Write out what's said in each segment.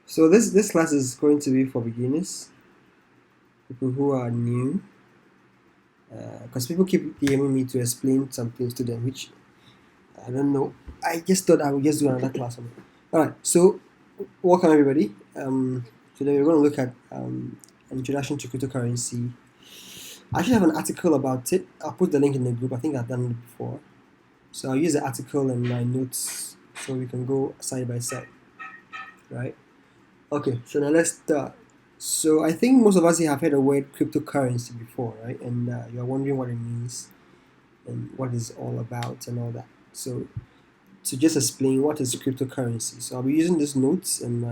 So this class is going to be for beginners, people who are new, because people keep DMing me to explain some things to them, which I don't know. I just thought I would just do another class on it. All right, so welcome everybody. Today we're going to look at an introduction to cryptocurrency. I actually have an article about it. I'll put the link in the group. I think I've done it before, so I'll use the article and my notes so we can go side by side, right? Okay, so now let's start. So I think most of us here have heard the word cryptocurrency before, right? And you're wondering what it means and what it's all about and all that. So to just explain what is cryptocurrency, so I'll be using these notes and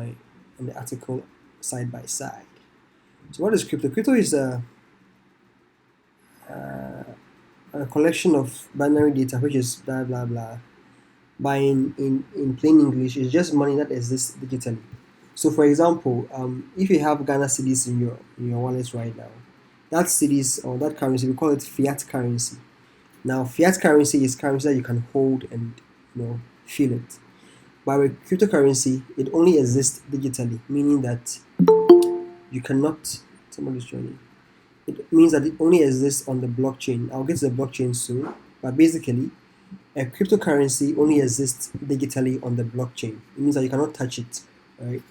the article side by side. So what is crypto? Crypto is a collection of binary data, which is blah blah blah. By in plain English, it's just money that exists digitally. So, for example, if you have Ghana cedis in your wallet right now, that cedis or that currency, we call it fiat currency. Now, fiat currency is currency that you can hold and feel it. But with cryptocurrency, it only exists digitally, meaning that you cannot. Somebody's joining. It means that it only exists on the blockchain. I'll get to the blockchain soon, but basically, a cryptocurrency only exists digitally on the blockchain. It means that you cannot touch it, right?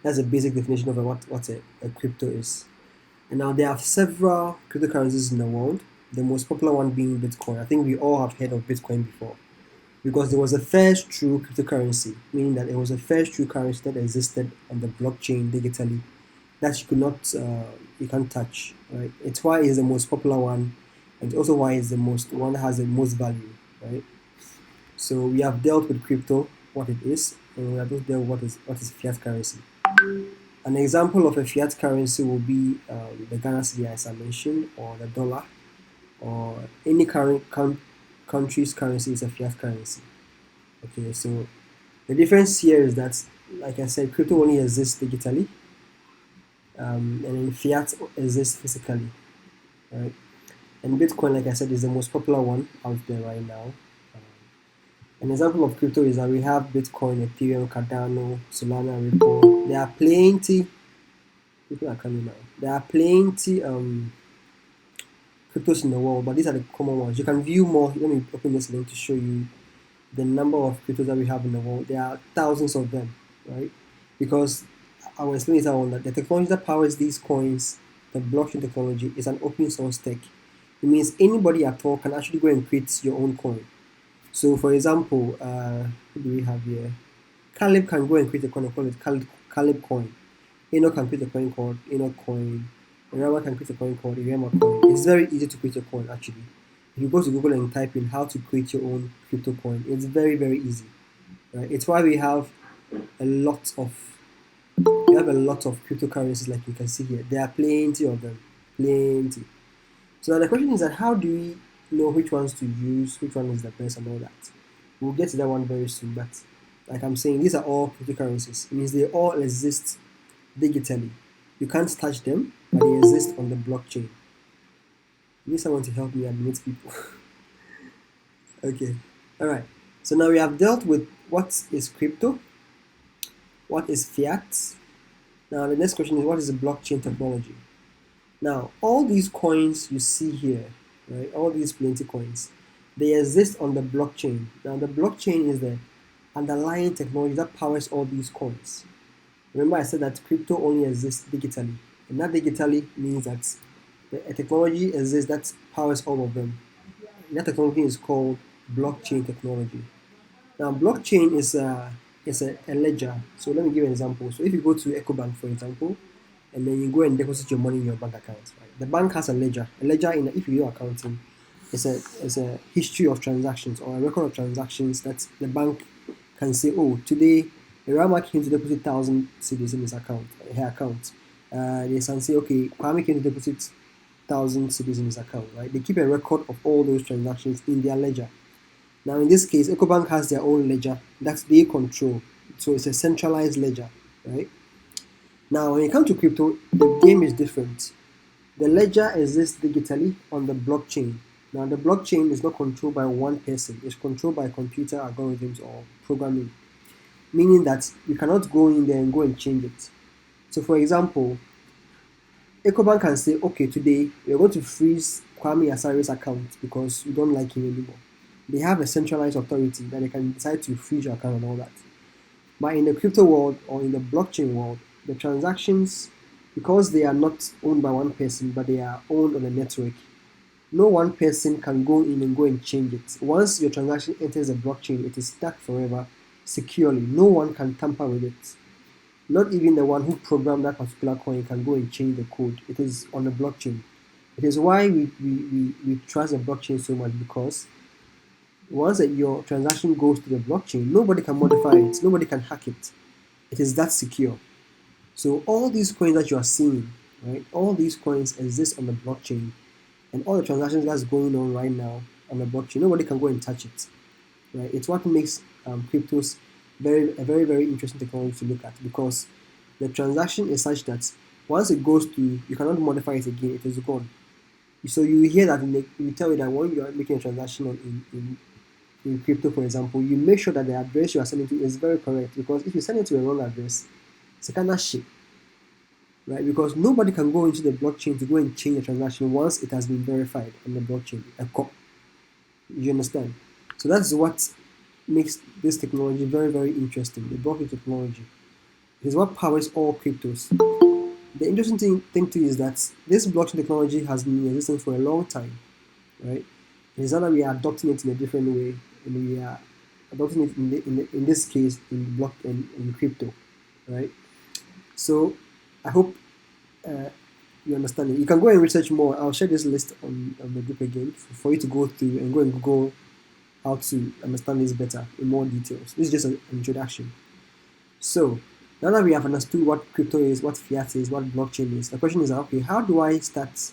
That's a basic definition of what a crypto is. And now there are several cryptocurrencies in the world, the most popular one being Bitcoin. I think we all have heard of Bitcoin before because there was a first true cryptocurrency, meaning that it was a first true currency that existed on the blockchain digitally that you can't touch, right? It's why it's the most popular one, and also why it's the most one that has the most value, right? So we have dealt with crypto, what it is, and we have just dealt with what is fiat currency. An example of a fiat currency will be the Ghana cedi, as I mentioned, or the dollar, or any country's currency is a fiat currency. Okay, so the difference here is that, like I said, crypto only exists digitally, and then fiat exists physically, right? And Bitcoin, like I said, is the most popular one out there right now. An example of crypto is that we have Bitcoin, Ethereum, Cardano, Solana, Ripple. There are plenty. People are coming now. There are plenty cryptos in the world, but these are the common ones. You can view more. Let me open this link to show you the number of cryptos that we have in the world. There are thousands of them, right? Because I will explain later on that the technology that powers these coins, the blockchain technology, is an open source tech. It means anybody at all can actually go and create your own coin. So, for example, who do we have here? Caleb can go and create a coin and call it Caleb coin. Enoch can create a coin called Enoch coin. Irama can create a coin called Irama coin. It's very easy to create a coin actually. If you go to Google and type in how to create your own crypto coin, it's very, very easy. Right? It's why we have a lot of cryptocurrencies like you can see here. There are plenty of them. Plenty. So now the question is that how do we know which ones to use, which one is the best and all that? We'll get to that one very soon, but like I'm saying, these are all cryptocurrencies. It means they all exist digitally. You can't touch them, but they exist on the blockchain. I need someone to help me admit people. Okay, all right. So now we have dealt with what is crypto, what is fiat. Now the next question is what is the blockchain technology? Now all these coins you see here, right? All these plenty coins, they exist on the blockchain. Now the blockchain is the underlying technology that powers all these coins. Remember I said that crypto only exists digitally, and that digitally means that a technology exists that powers all of them. And that technology is called blockchain technology. Now blockchain is a ledger. So let me give you an example. So if you go to EcoBank, for example, and then you go and deposit your money in your bank account, right? The bank has a ledger. A ledger if you do accounting, is a history of transactions or a record of transactions that the bank can say, oh, today Irama came to deposit 1,000 cedis in his account, her account. They can say, okay, Kwame came to deposit 1,000 cedis in his account, right? They keep a record of all those transactions in their ledger. Now, in this case, EcoBank has their own ledger that they control, so it's a centralized ledger, right? Now, when it comes to crypto, the game is different. The ledger exists digitally on the blockchain. Now, the blockchain is not controlled by one person; it's controlled by computer algorithms or programming. meaning that you cannot go in there and go and change it. So, for example, Ecobank can say, okay, today we're going to freeze Kwame Asari's account because you don't like him anymore. They have a centralized authority that they can decide to freeze your account and all that. But in the crypto world or in the blockchain world, the transactions, because they are not owned by one person, but they are owned on a network, no one person can go in and go and change it. Once your transaction enters the blockchain, it is stuck forever, securely. No one can tamper with it. Not even the one who programmed that particular coin can go and change the code. It is on the blockchain. It is why we trust the blockchain so much, because once your transaction goes to the blockchain, nobody can modify it, nobody can hack it. It is that secure. So all these coins that you are seeing, right? All these coins exist on the blockchain, and all the transactions that's going on right now on the blockchain, nobody can go and touch it, right? It's what makes cryptos a very very interesting technology to look at, because the transaction is such that once it goes to, you cannot modify it again. It is gone. So you hear that we tell you that when you are making a transaction in crypto, for example, you make sure that the address you are sending to is very correct, because if you send it to a wrong address, it's a kind of shit, right? Because nobody can go into the blockchain to go and change the transaction once it has been verified on the blockchain. You understand? So that's what makes this technology very, very interesting. The blockchain technology. It is what powers all cryptos. The interesting thing too is that this blockchain technology has been in existence for a long time, right? It is not that we are adopting it in a different way, and we are adopting it in this case in crypto, right? So I hope uh, you understand it. You can go and research more. I'll share this list on the group again for you to go through and go and Google how to understand this better in more details. This is just an introduction. So now that we have understood what crypto is, what fiat is, what blockchain is, the question is, okay, how do I start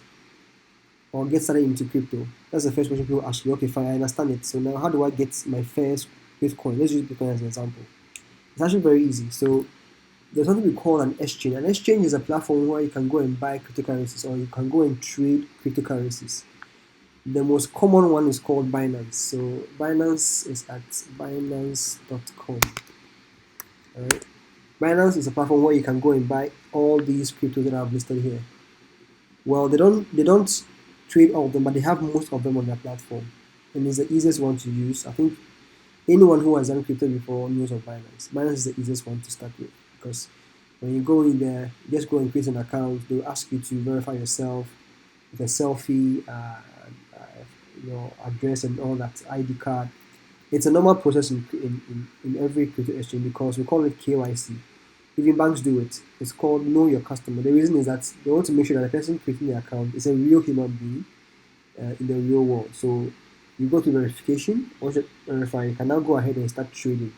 or get started into crypto? That's the first question people ask you. Okay, fine, I understand it. So now how do I get my first Bitcoin? Let's use Bitcoin as an example. It's actually very easy. So there's something we call an exchange. An exchange is a platform where you can go and buy cryptocurrencies or you can go and trade cryptocurrencies. The most common one is called Binance. So Binance is at binance.com. Alright. Binance is a platform where you can go and buy all these cryptos that I've listed here. Well, they don't trade all of them, but they have most of them on their platform, and it's the easiest one to use. I think anyone who has done crypto before knows of Binance. Binance is the easiest one to start with, because when you go in there, you just go and create an account. They'll ask you to verify yourself with a selfie, your address and all that, ID card. It's a normal process in every crypto exchange, because we call it KYC. Even banks do it. It's called Know Your Customer. The reason is that they want to make sure that the person creating the account is a real human being in the real world. So you go to verification. Once you verify, you can now go ahead and start trading.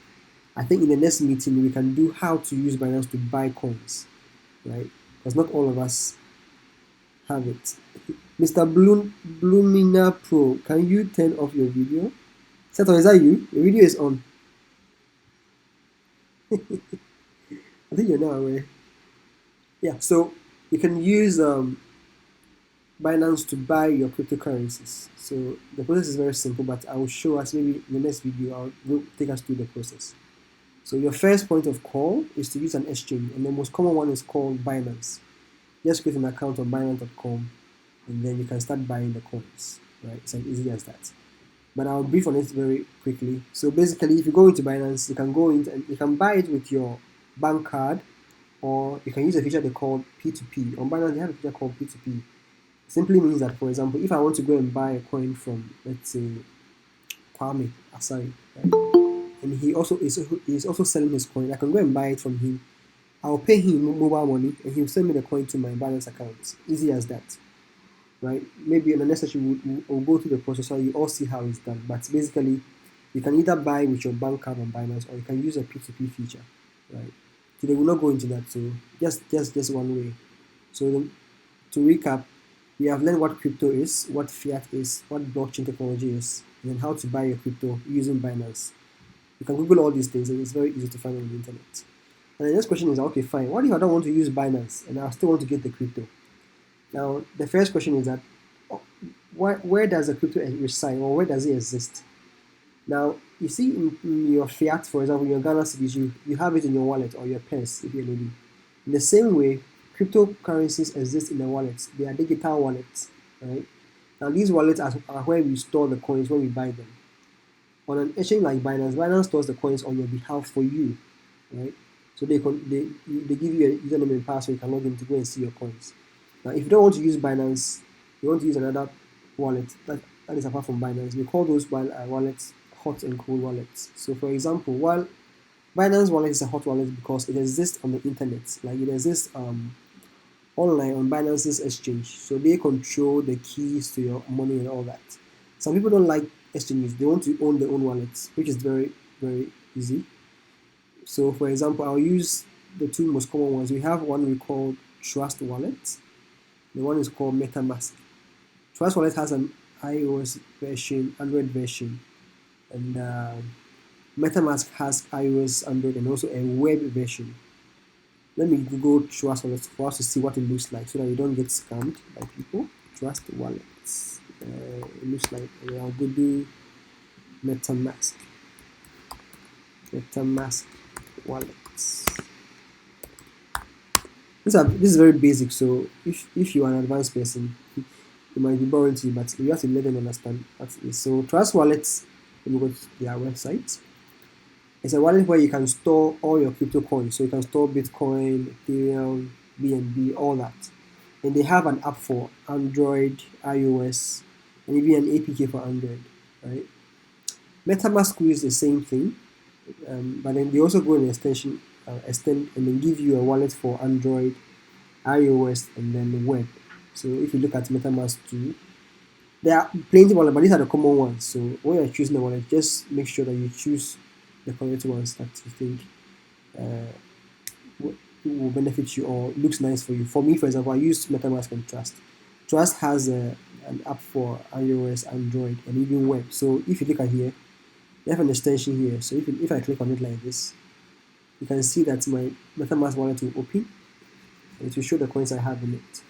I think in the next meeting we can do how to use Binance to buy coins, right? Because not all of us have it. Mr. Bloomina Pro, can you turn off your video? Seto, is that you? Your video is on. I think you're now aware. Yeah, so you can use Binance to buy your cryptocurrencies. So the process is very simple, but I will show us maybe in the next video. Will take us through the process. So your first point of call is to use an exchange, and the most common one is called Binance. Just create an account on Binance.com, and then you can start buying the coins. Right? It's as easy as that. But I'll brief on it very quickly. So basically, if you go into Binance, you can go in and you can buy it with your bank card, or you can use a feature they call P2P. On Binance, they have a feature called P2P. Simply means that, for example, if I want to go and buy a coin from, let's say, Kwame Asari, right? And he's also selling his coin, I can go and buy it from him. I'll pay him mobile money, and he'll send me the coin to my Binance account. Easy as that, right? Maybe in the next session we'll go through the process so you all see how it's done. But basically, you can either buy with your bank card on Binance, or you can use a P2P feature, right? Today we'll not go into that, so just one way. So then, to recap, we have learned what crypto is, what fiat is, what blockchain technology is, and then how to buy your crypto using Binance. You can Google all these things, and it's very easy to find on the internet. And the next question is, okay, fine. What if I don't want to use Binance and I still want to get the crypto? Now, the first question is that where does the crypto reside, or where does it exist? Now, you see in your fiat, for example, your Ghana cedis, you have it in your wallet or your purse if you're a lady. In the same way, cryptocurrencies exist in the wallets. They are digital wallets, right? Now, these wallets are where we store the coins when we buy them. On an exchange like Binance, Binance stores the coins on your behalf for you, right? So they give you a username and password. You can log in to go and see your coins. Now, if you don't want to use Binance, you want to use another wallet that is apart from Binance. We call those wallets hot and cold wallets. So, for example, while Binance wallet is a hot wallet because it exists on the internet, like it exists online on Binance's exchange, so they control the keys to your money and all that. Some people don't like exchanges; they want to own their own wallets, which is very easy. So, for example, I'll use the two most common ones. We have one we call Trust Wallet. The one is called MetaMask. Trust Wallet has an iOS version, Android version, and MetaMask has iOS, Android, and also a web version. Let me Google Trust Wallet for us to see what it looks like so that you don't get scammed by people. Trust Wallets. It looks like I'll Google MetaMask. MetaMask wallets. This is very basic, so if you are an advanced person, it might be boring to you, but you have to let them understand what it is. So Trust Wallets, let me go to their website. It's a wallet where you can store all your crypto coins. So you can store Bitcoin, Ethereum, BNB, all that. And they have an app for Android, iOS, and even an APK for Android, right? MetaMask is the same thing, but then they also go in extend and then give you a wallet for Android, iOS, and then the web. So if you look at MetaMask 2, there are plenty of wallets, but these are the common ones. So when you're choosing the wallet, just make sure that you choose the correct ones that you think will benefit you or looks nice for you. For me, for example, I use MetaMask and Trust. Trust has an app for iOS, Android, and even web. So if you look at here, they have an extension here. So if I click on it like this, you can see that my MetaMask wallet will open and it will show the coins I have in it.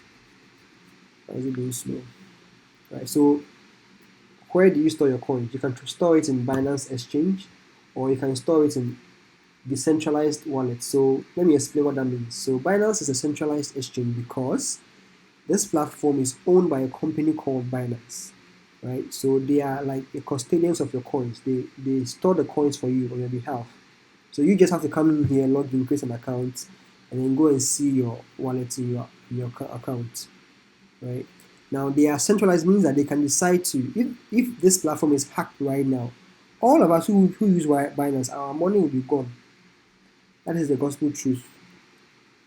Why is it being slow? Right. So where do you store your coins? You can store it in Binance Exchange, or you can store it in decentralized wallets. So let me explain what that means. So Binance is a centralized exchange because this platform is owned by a company called Binance, right? So they are like the custodians of your coins. They store the coins for you on your behalf. So you just have to come in here, log in, create an account, and then go and see your wallet in your account, right? Now they are centralized means that they can decide to if this platform is hacked right now, all of us who use Binance, our money will be gone. That is the gospel truth.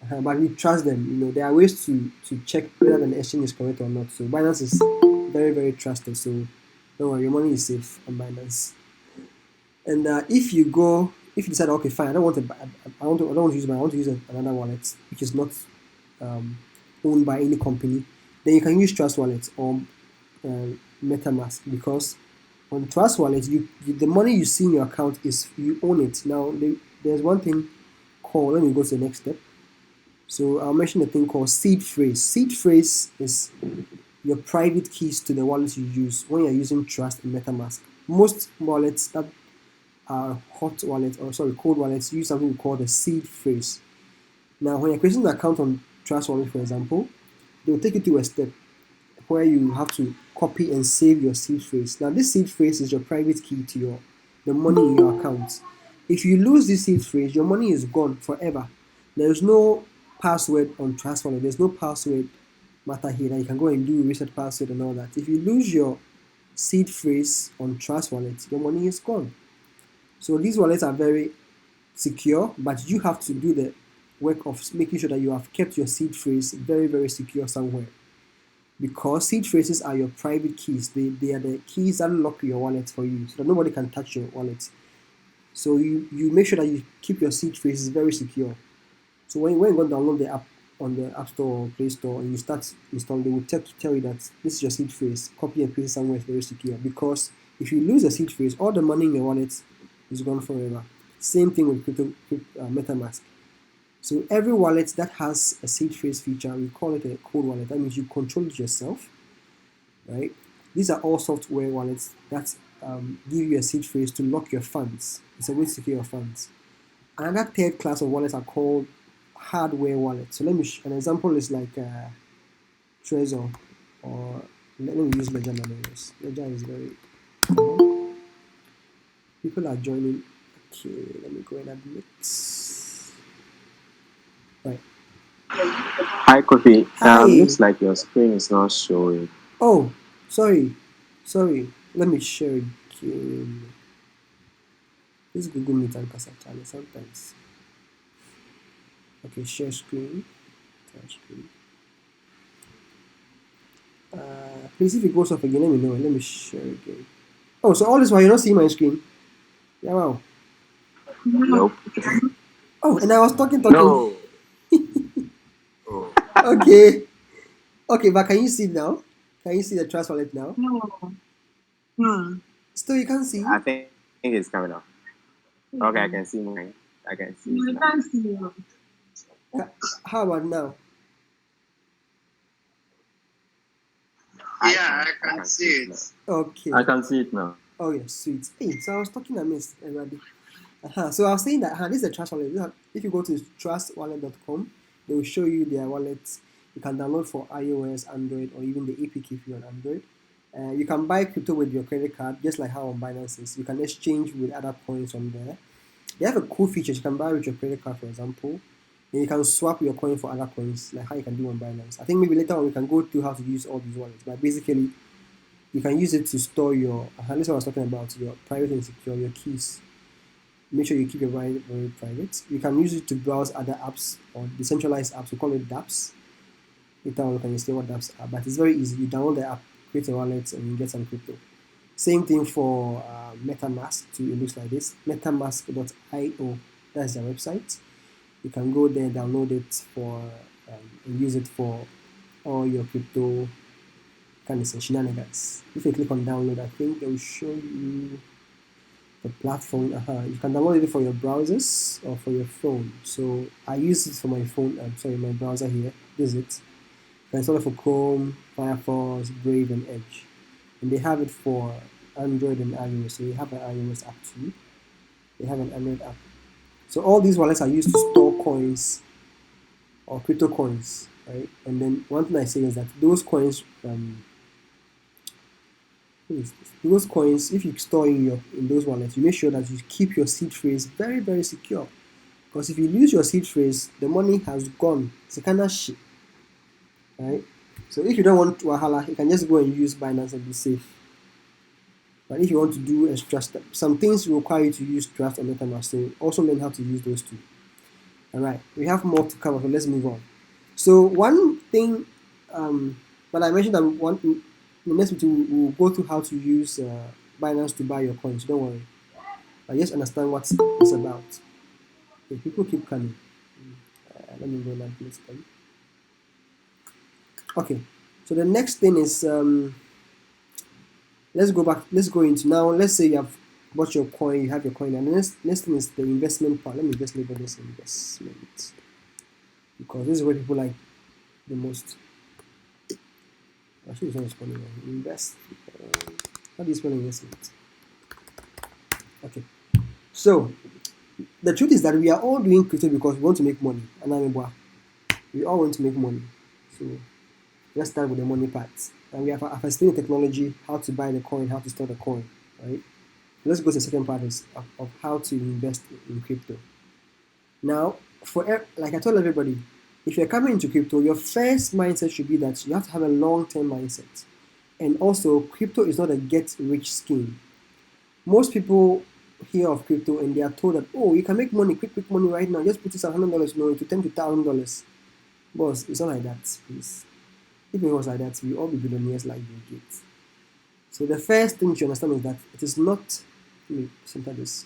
But we trust them. There are ways to check whether an exchange is correct or not. So Binance is very trusted. So don't worry, your money is safe on Binance. And if you decide, okay, fine, I don't want to use Binance, I want to use another wallet which is not owned by any company, then you can use Trust Wallet or MetaMask, because on Trust Wallet, the money you see in your account is you own it. Now there's one thing called. Let me go to the next step. So I'll mention a thing called seed phrase. Seed phrase is your private keys to the wallets you use when you're using Trust and MetaMask. Most wallets that are hot wallets, cold wallets, use something we call the seed phrase. Now, when you're creating an account on Trust Wallet, for example, they'll take you to a step where you have to copy and save your seed phrase. Now, this seed phrase is your private key to the money in your account. If you lose this seed phrase, your money is gone forever. There is no password on Trust Wallet. There's no password matter here that you can go and do reset password and all that. If you lose your seed phrase on Trust Wallet, your money is gone. So these wallets are very secure, but you have to do the work of making sure that you have kept your seed phrase very secure somewhere, because seed phrases are your private keys. They are the keys that lock your wallet for you so that nobody can touch your wallet. So you make sure that you keep your seed phrases very secure. So when you go download the app on the App Store or Play Store and you start installing, they will tell you that this is your seed phrase. Copy and paste somewhere is very secure, because if you lose a seed phrase, all the money in your wallet is gone forever. Same thing with MetaMask. So every wallet that has a seed phrase feature, we call it a cold wallet. That means you control it yourself, right? These are all software wallets that give you a seed phrase to lock your funds. It's a way to secure your funds. Another third class of wallets are called hardware wallets. So let me an example is like Trezor, or let me use Ledger Anonymous. Ledger is very people are joining. Okay, let me go and admit. Right. Hi, Kofi. Hi. Looks like your screen is not showing. Oh, sorry. Let me share again. This Google Meet and Casa channel sometimes. Okay, share screen. Share screen. Please, if it goes off again, let me know. Let me share again. Oh, so all this while you're not seeing my screen? Yeah, wow. Nope. Oh, and I was talking. No. Oh. Okay. Okay, but can you see it now? Can you see the Trust Wallet now? No. Still, you can't see? I think it's coming up. Okay, I can see mine. I can see I it now. can't see you. How about now? Yeah, I can see it. Okay. I can see it now. Oh, yeah, sweet. Hey, so I was talking, I missed already. So I was saying that this is a Trust Wallet. If you go to trustwallet.com, they will show you their wallets. You can download for iOS, Android, or even the APK if you're on Android. You can buy crypto with your credit card, just like how on Binance is. You can exchange with other coins on there. They have a cool feature. You can buy with your credit card, for example, and you can swap your coin for other coins, like how you can do on Binance. I think maybe later on we can go through how to use all these wallets, but basically, you can use it to store your. This is what I was talking about, your private and secure, your keys. Make sure you keep your wallet very private. You can use it to browse other apps or decentralized apps. We call it dApps. Later on, we can explain what dApps are, but it's very easy. You download the app, create a wallet, and you get some crypto. Same thing for MetaMask too. It looks like this. MetaMask.io. That's their website. You can go there, download it for and use it for all your crypto kind of shenanigans. If you click on download, I think they will show you the platform. You can download it for your browsers or for your phone. So I use it for my phone. My browser here. This is it. You can install it for Chrome, Firefox, Brave, and Edge. And they have it for Android and iOS. So they have an iOS app too. They have an Android app. So all these wallets are used to store coins or crypto coins, right? And then one thing I say is that those coins, those coins, if you store in those wallets, you make sure that you keep your seed phrase very, very secure. Because if you lose your seed phrase, the money has gone. It's a kind of shit, right? So if you don't want wahala, you can just go and use Binance and be safe. But if you want to do extra stuff, some things require you to use Trust or MetaMask. So also learn how to use those two. All right, we have more to cover, so let's move on. So one thing, but I mentioned that the next meeting we'll go through how to use Binance to buy your coins. Don't worry, I just understand what it's about. Okay, people keep coming. Let me go and place them. Okay, so the next thing is let's go back. Let's go into now. Let's say you have bought your coin, you have your coin, and the next thing is the investment part. Let me just label this investment because this is what people like the most. Actually, it's not responding. Invest. How do you spell investment? Okay. So the truth is that we are all doing crypto because we want to make money. And we all want to make money. So let's start with the money part. And we have explained the technology, how to buy the coin, how to store the coin, right? Let's go to the second part of how to invest in crypto. Now, like I told everybody, if you're coming into crypto, your first mindset should be that you have to have a long-term mindset. And also, crypto is not a get-rich scheme. Most people hear of crypto and they are told that, oh, you can make money, quick money right now. Just put this $100, no, into $10,000. Boss, it's not like that, please. If it was like that, we all be billionaires like Bill Gates. So the first thing you understand is that it is not, let me center this.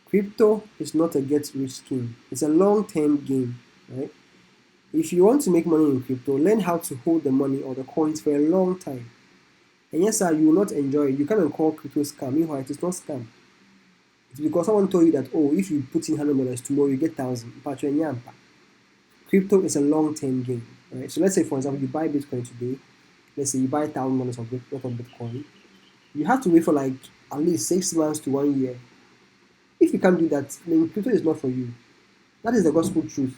Crypto is not a get-rich scheme. It's a long-term game, right? If you want to make money in crypto, learn how to hold the money or the coins for a long time. And yes, sir, you will not enjoy it. You come and call crypto scam. Meanwhile, it is not scam. It's because someone told you that, oh, if you put in $100 tomorrow, you get 1,000. But you're nyampa. Crypto is a long-term game, right? So let's say, for example, you buy Bitcoin today. Let's say you buy $1,000 worth of Bitcoin. You have to wait for like at least 6 months to 1 year. If you can't do that, then crypto is not for you. That is the gospel truth.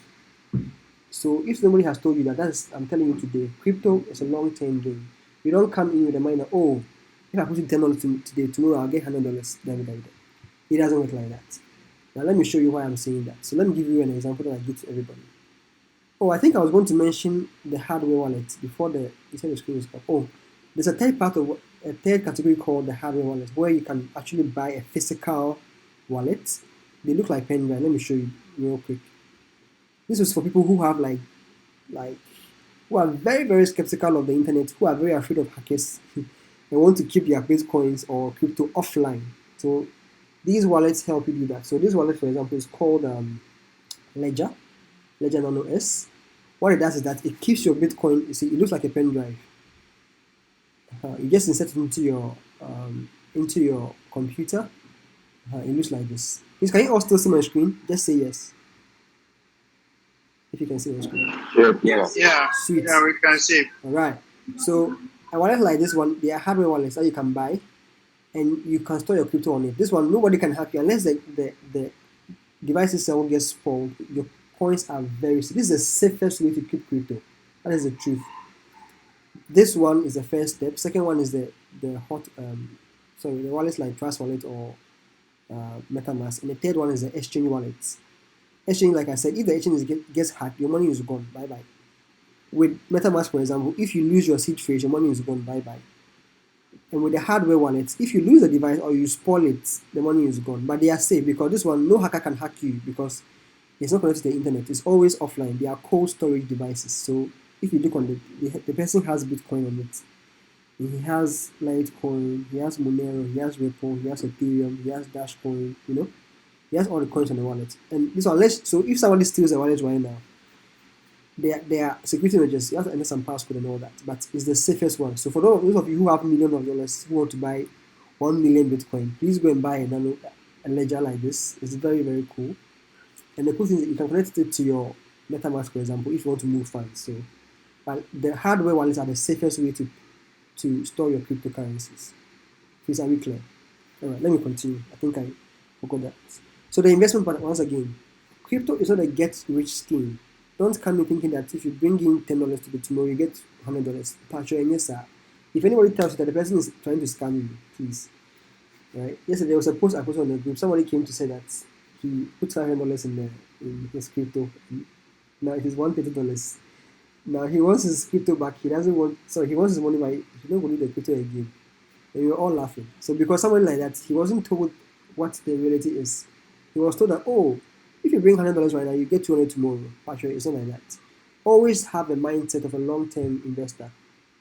So if nobody has told you that, I'm telling you today, crypto is a long-term game. You don't come in with the mind that, oh, if I put in $10 today, tomorrow I'll get $100. It doesn't work like that. Now let me show you why I'm saying that. So let me give you an example that I give to everybody. Oh, I think I was going to mention the hardware wallet before the screen was up. Oh, there's a third category called the hardware wallet, where you can actually buy a physical wallet. They look like pen drive. Let me show you real quick. This is for people who have like who are very very skeptical of the internet, who are very afraid of hackers, and want to keep their bitcoins or crypto offline. So these wallets help you do that. So this wallet, for example, is called Ledger Nano S. What it does is that it keeps your Bitcoin. You see, it looks like a pen drive. You just insert it into your computer. It looks like this. Please, can you all still see my screen? Just say yes if you can see my screen. Yes. Yeah. Sweet. Yeah, we can see. All right. So a wallet like this one, they are hardware wallets that you can buy, and you can store your crypto on it. This one, nobody can hack you unless the device itself gets spoiled. Your coins are very safe. This is the safest way to keep crypto. That is the truth. This one is the first step. Second one is the wallets like Trust Wallet or MetaMask, and the third one is the exchange wallets. Exchange, like I said, if the exchange gets hacked, your money is gone. Bye bye. With MetaMask, for example, if you lose your seed phrase, your money is gone. Bye bye. And with the hardware wallets, if you lose the device or you spoil it, the money is gone. But they are safe because this one, no hacker can hack you because it's not connected to the internet. It's always offline. They are cold storage devices. So if you look on the person has Bitcoin on it. He has Litecoin, he has Monero, he has Ripple, he has Ethereum, he has Dashcoin, he has all the coins on the wallet. And this one, so if somebody steals the wallet right now, they are security measures. You have to enter some passcode and all that, but it's the safest one. So for those of you who have millions of dollars who want to buy 1 million Bitcoin, please go and buy a ledger like this. It's very very cool. And the cool thing is that you can connect it to your MetaMask, for example, if you want to move funds. So, but the hardware wallets are the safest way to store your cryptocurrencies. Please, are we clear? All right, let me continue. I think I forgot that. So the investment part, once again, crypto is not a get-rich scheme. Don't come in thinking that if you bring in $10 today, tomorrow you get $100. If anybody tells you that the person is trying to scam you, please. Right? Yesterday there was a post I posted on the group. Somebody came to say that he put $500 in his crypto. Now it is $130. Now he wants his crypto back. He wants his money back. He's not going to need the crypto again. And we were all laughing. So because someone like that, he wasn't told what the reality is. He was told that, oh, if you bring $100 right now, you get $200 tomorrow. Actually, it's not like that. Always have the mindset of a long-term investor.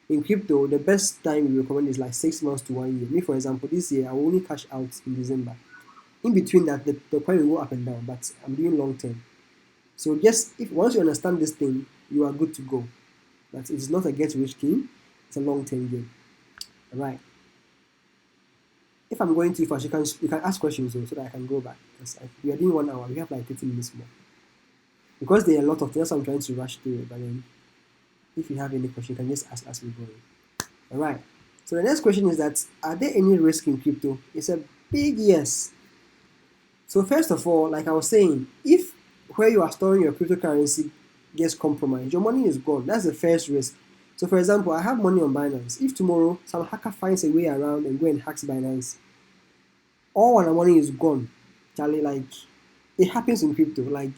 In crypto, the best time we recommend is like 6 months to 1 year. Me, for example, this year I will only cash out in December. In between that, the coin will go up and down, but I'm doing long-term. So once you understand this thing, you are good to go. But it's not a get-rich scheme. It's a long-term game. All right. If I'm going too fast, you can ask questions though, so that I can go back. Because we are doing 1 hour. We have like 30 minutes more. Because there are a lot of things, so I'm trying to rush through it. But then, if you have any question, you can just ask as we go. All right. So the next question is that, are there any risk in crypto? It's a big yes. So first of all, like I was saying, if where you are storing your cryptocurrency gets compromised, your money is gone. That's the first risk. So for example, I have money on Binance. If tomorrow some hacker finds a way around and go and hacks Binance, all our money is gone. Charlie, like it happens in crypto. Like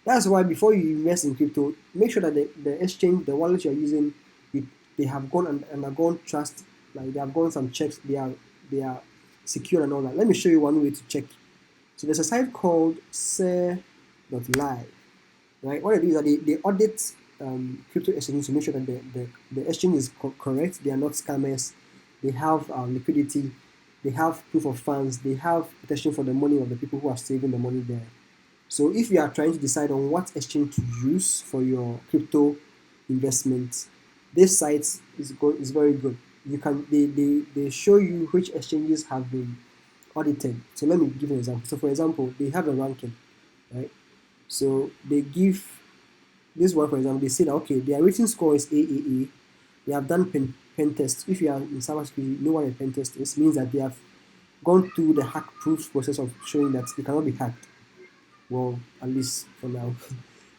that's why before you invest in crypto, make sure that the exchange, the wallet you're using, they have gone and undergone trust, like they have gone some checks, they are secure and all that. Let me show you one way to check. So there's a site called Ser.live. Right? What they do is that they audit crypto exchanges to make sure that the exchange is correct. They are not scammers. They have liquidity. They have proof of funds. They have protection for the money of the people who are saving the money there. So if you are trying to decide on what exchange to use for your crypto investment, this site is very good. They show you which exchanges have been audited. So let me give an example. So for example, they have a ranking, right? So they give this one, for example, they say that okay, their rating score is AAA. They have done pen tests. If you are in cybersecurity, you know what a pen test is. Means that gone through the hack proof process of showing that they cannot be hacked. Well, at least for now.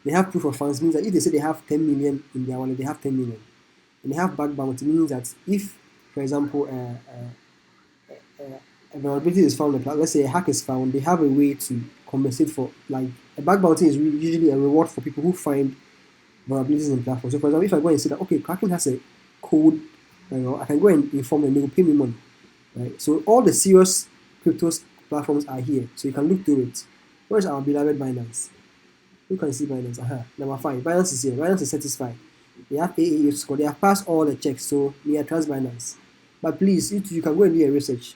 They have proof of funds, means that if they say they have 10 million in their wallet, they have 10 million. And they have bug bounty, means that if, for example, a vulnerability is found, let's say a hack is found, they have a way to compensate for, like, a bug bounty is usually a reward for people who find vulnerabilities in platforms. So, for example, if I go and say that, okay, Kraken has a code, I can go and inform them, they will pay me money, right? So, all the serious crypto platforms are here, so you can look through it. Where's our beloved Binance? You can see Binance. Number 5. Binance is here. Binance is satisfied. They have AAU score. They have passed all the checks. So me, I trust Binance. But please, you can go and do your research.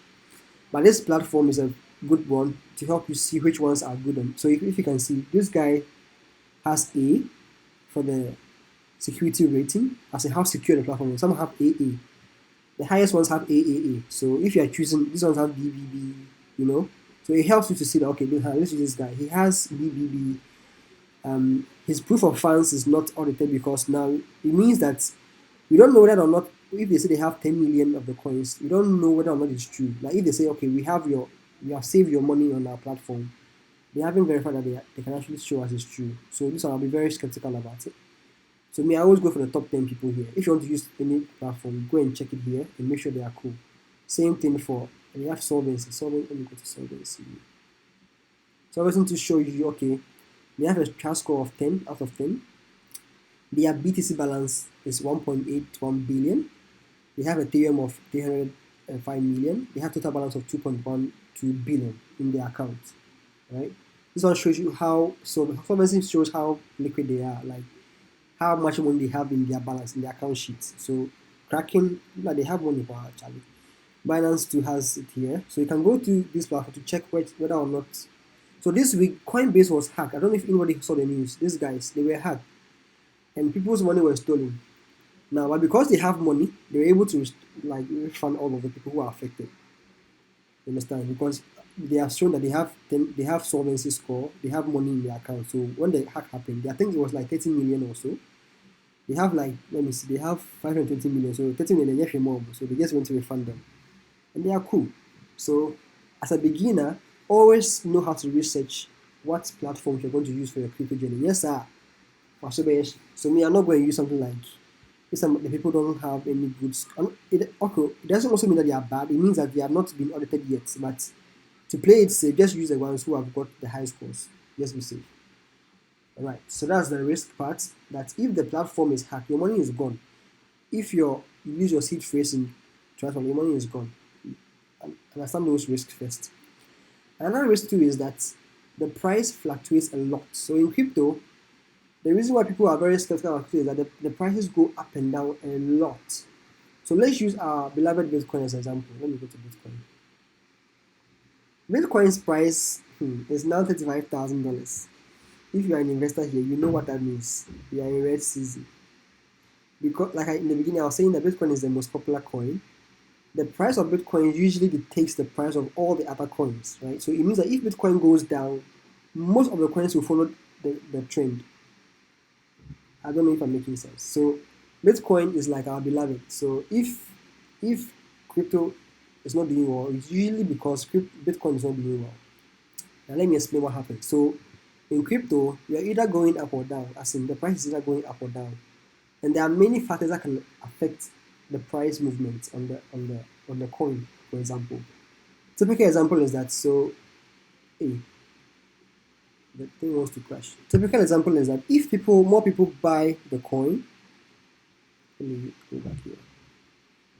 But this platform is a good one to help you see which ones are good. So if you can see, this guy has A for the security rating, as in how secure the platform is. Some have AA. The highest ones have AAA. So if you are choosing, these ones have BBB, So it helps you to see that, okay, let's use this guy. He has BBB. His proof of funds is not audited because now it means that we don't know whether or not, if they say they have 10 million of the coins, we don't know whether or not it's true. Like if they say, okay, we have saved your money on our platform, they haven't verified that they can actually show us it's true. So this one, I'll be very skeptical about it. So me, I always go for the top 10 people here. If you want to use any platform, go and check it here and make sure they are cool. Same thing for, and you have solvency. Let me go to solvency. Solvency to show you, okay, they have a trust score of 10 out of 10. Their BTC balance is 1.81 billion. They have Ethereum of 305 million. They have total balance of 2.12 billion in their account. Right? This one shows you how, solvency shows how liquid they are, like how much money they have in their balance, in their account sheets. So Kraken, they have money for actually. Binance too has it here. So you can go to this platform to check whether or not. So this week, Coinbase was hacked. I don't know if anybody saw the news. These guys, they were hacked. And people's money was stolen. Now, but because they have money, they were able to refund all of the people who are affected. You understand? Because they have shown that they have solvency score, they have money in their account. So when the hack happened, I think it was like 30 million or so. They have let me see, they have 520 million. So 30 million more. So they just went to refund them. And they are cool. So as a beginner, always know how to research what platforms you're going to use for your crypto journey. Yes, sir. So me, I'm not going to use something like if the people don't have any goods. It doesn't also mean that they are bad. It means that they have not been audited yet. But to play it safe, just use the ones who have got the high scores. Just be safe. Alright, so that's the risk part. That if the platform is hacked, your money is gone. If you use your seed phrase in transfer, your money is gone. Understand those risks first. Another risk too is that the price fluctuates a lot. So in crypto, the reason why people are very skeptical about crypto is that the prices go up and down a lot. So let's use our beloved Bitcoin as an example. Let me go to Bitcoin. Bitcoin's price is now $35,000. If you are an investor here, you know what that means. You are in red season. Because, in the beginning, I was saying that Bitcoin is the most popular coin. The price of Bitcoin usually dictates the price of all the other coins, right? So it means that if Bitcoin goes down, most of the coins will follow the trend. I don't know if I'm making sense. So Bitcoin is like our beloved. So if crypto is not doing well, it's usually because Bitcoin is not doing well. Now let me explain what happens. So in crypto, we are either going up or down, as in the price is either going up or down. And there are many factors that can affect the price movement on the coin, for example. Typical example is that the thing wants to crash. Typical example is that if more people buy the coin, let me go back here.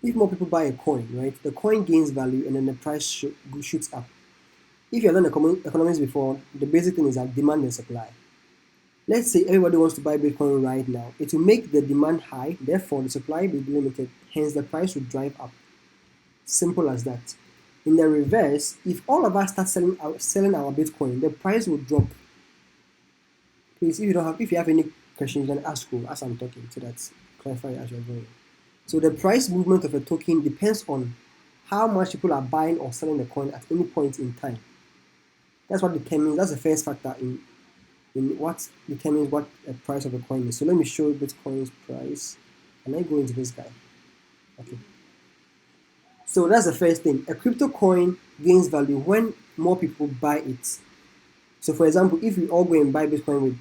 If more people buy a coin, right, the coin gains value and then the price shoots up. If you've done economics before, the basic thing is that demand and supply. Let's say everybody wants to buy Bitcoin right now. It will make the demand high, therefore the supply will be limited, hence the price will drive up. Simple as that. In the reverse, if all of us start selling our Bitcoin, the price will drop. Please, if you have any questions, then ask as I'm talking, so that's clarify as you're going. So the price movement of a token depends on how much people are buying or selling the coin at any point in time. That's what determines. That's the first factor in what determines what the price of a coin is. So let me show you Bitcoin's price, and I go into this guy. Okay. So that's the first thing. A crypto coin gains value when more people buy it. So for example, if we all go and buy Bitcoin with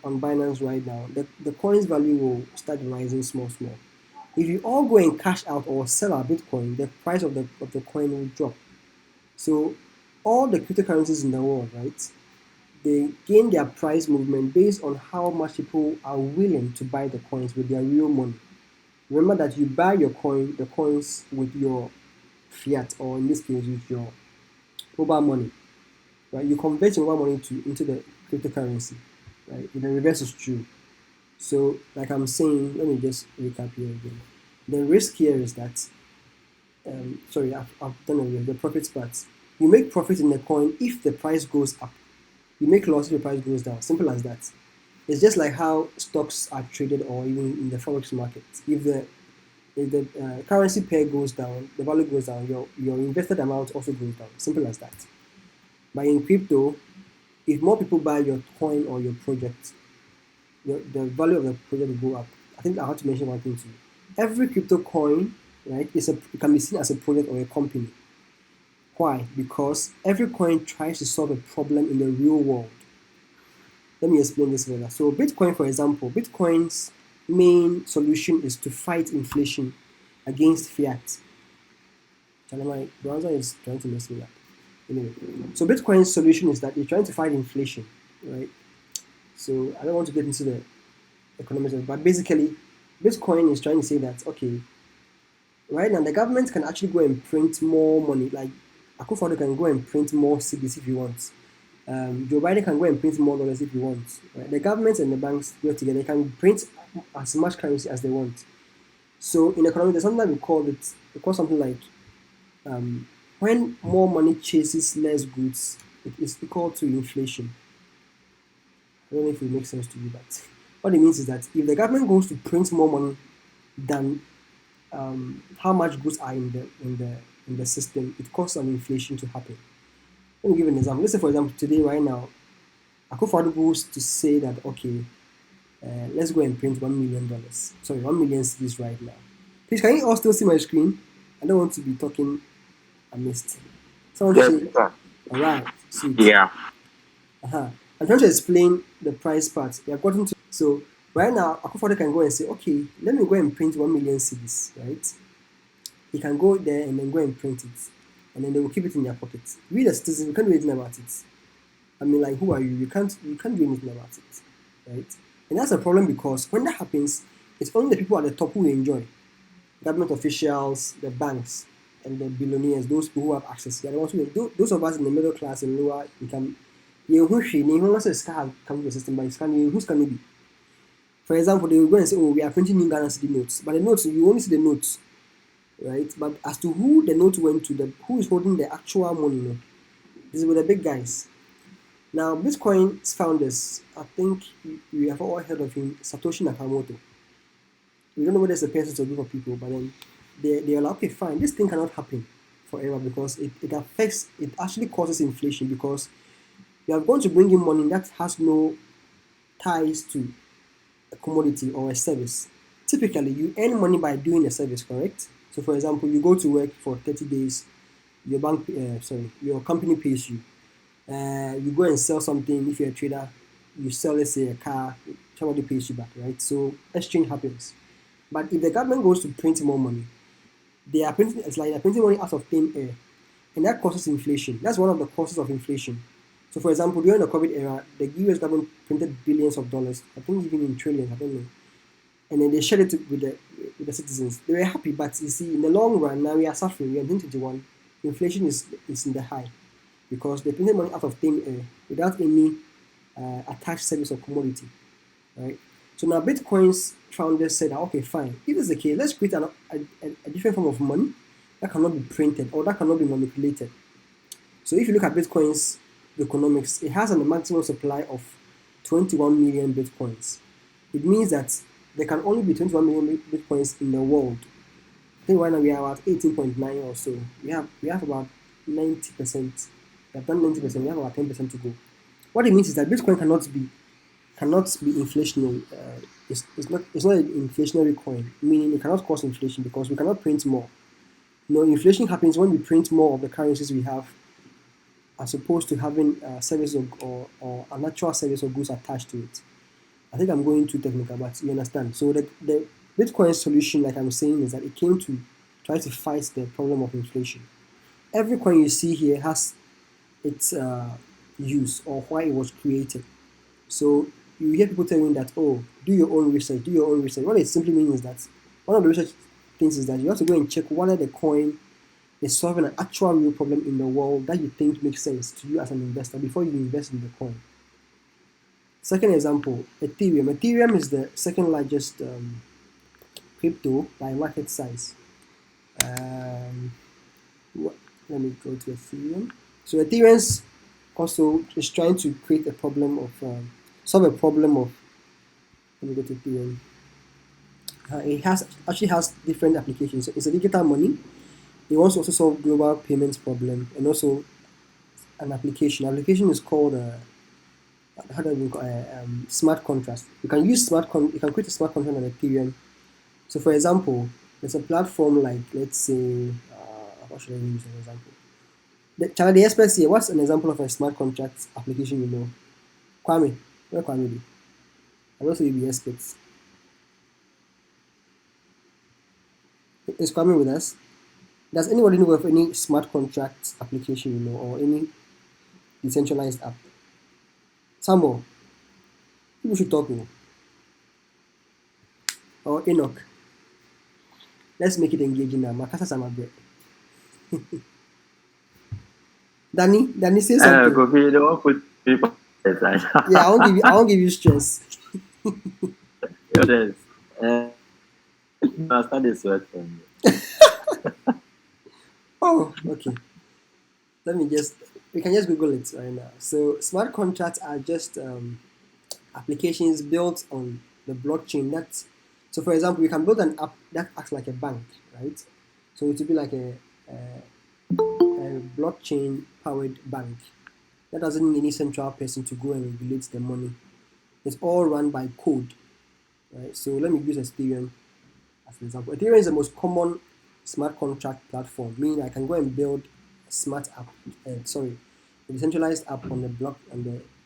on Binance right now, the coin's value will start rising small. If you all go and cash out or sell our Bitcoin, the price of the coin will drop. So all the cryptocurrencies in the world, right? They gain their price movement based on how much people are willing to buy the coins with their real money. Remember that you buy the coins with your fiat, or in this case with your mobile money, right? You convert your mobile money into the cryptocurrency, right? And the reverse is true. So, like I'm saying, let me just recap here again. The risk here is that, sorry, I've done it. The profits part. You make profit in the coin if the price goes up. You make loss if the price goes down. Simple as that. It's just like how stocks are traded, or even in the forex market. If the currency pair goes down, the value goes down. Your invested amount also goes down. Simple as that. But in crypto, if more people buy your coin or your project, the value of the project will go up. I think I have to mention one thing too. Every crypto coin, right, it can be seen as a project or a company. Why? Because every coin tries to solve a problem in the real world. Let me explain this further. So Bitcoin, for example, Bitcoin's main solution is to fight inflation against fiat. My browser is trying to mess me up. Anyway, so Bitcoin's solution is that you're trying to fight inflation, right? So I don't want to get into the economics, but basically, Bitcoin is trying to say that, okay, right now the government can actually go and print more money. Like Akufo-Addo can go and print more cedis if he wants. Joe Biden can go and print more dollars if he wants. Right? The government and the banks work together. They can print as much currency as they want. So in economics, there's something we call something like when more money chases less goods, it is equal to inflation. I don't know if it makes sense to you, but what it means is that if the government goes to print more money than how much goods are in the system, it causes an inflation to happen. Let me give you an example. Let's say, for example, today, right now, Akufo-Addo goes to say that, okay, let's go and print $1 million. Sorry, 1 million cedis right now. Please, can you all still see my screen? I don't want to be talking amiss. Someone should say, all right, sweet. Yeah. I'm trying to explain the price part. We have gotten to so right now, Akufo-Addo can go and say, okay, let me go and print 1 million cedis, right? He can go there and then go and print it, and then they will keep it in their pockets. We the citizens, we can't do anything about it. I mean, like, who are you? You can't do anything about it, right? And that's a problem because when that happens, it's only the people at the top who enjoy. Government officials, the banks, and the billionaires, those people who have access. They are the ones who, those of us in the middle class and lower income, you who she who wants to come to the system, but it's who's can it be? For example, they will go and say, oh, we are printing new Ghana city notes, but the notes you only see the notes, right? But as to who the note went to, who is holding the actual money, no? This is with the big guys. Now, Bitcoin's founders, I think we have all heard of him, Satoshi Nakamoto. We don't know whether it's a person or a group of people, but then they are like, okay, fine, this thing cannot happen forever because it actually causes inflation because you are going to bring in money that has no ties to a commodity or a service. Typically, you earn money by doing a service, correct? So, for example, you go to work for 30 days, your company pays you. You go and sell something. If you're a trader, you sell, let's say, a car, somebody pays you back, right? So exchange happens. But if the government goes to print more money, it's like they're printing money out of thin air, and that causes inflation. That's one of the causes of inflation. So, for example, during the COVID era, the US government printed billions of dollars, I think even in trillions, I don't know, and then they shared it with the citizens. They were happy, but you see, in the long run, now we are suffering. We are in 2021. Inflation is in the high because they printed money out of thin air without any attached service or commodity, right? So now Bitcoin's founders said, okay, fine. If it's the case, let's create a different form of money that cannot be printed or that cannot be manipulated. So if you look at Bitcoin's economics, it has a maximum supply of 21 million Bitcoins. It means that there can only be 21 million Bitcoins in the world. I think right now we are at 18.9 or so. We have about 90%. We have done 90%. We have about 10% to go. What it means is that Bitcoin cannot be inflationary. It's not an inflationary coin, meaning it cannot cause inflation because we cannot print more. Inflation happens when we print more of the currencies we have, as opposed to having service or a natural service or goods attached to it. I think I'm going too technical, but you understand. So the Bitcoin solution, like I'm saying, is that it came to try to fight the problem of inflation. Every coin you see here has its use or why it was created. So you hear people telling that, oh, do your own research, do your own research. What it simply means is that one of the research things is that you have to go and check whether the coin is solving an actual real problem in the world that you think makes sense to you as an investor before you invest in the coin. Second example, Ethereum. Ethereum is the second largest crypto by market size. Um, Let me go to Ethereum. So Ethereum also is trying to create a problem of solve a problem of. Let me go to Ethereum. It has different applications. So it's a digital money. It wants to also solve global payments problem and also an application. Application is called how do I call smart contract. You can use you can create a smart contract on Ethereum. So for example, there's a platform like, let's say, what should I use as an example? Charlie, the experts here, what's an example of a smart contract application you know? Kwame, where Kwame be? I also will be experts. Is Kwame with us? Does anybody know of any smart contract application you know or any decentralized app? Samuel, people should talk more. Or Enoch. Let's make it engaging now. Makasa Samabe. Danny, say something. Kofi, don't put people aside. Yeah, I won't give you stress. Yes. I started sweating. Oh, okay. We can just Google it right now. So smart contracts are just applications built on the blockchain. So for example, you can build an app that acts like a bank, right? So it will be like a blockchain powered bank that doesn't need any central person to go and regulate the money. It's all run by code, right? So let me use Ethereum as an example. Ethereum is the most common smart contract platform, meaning I can go and build a smart app, a decentralized app on the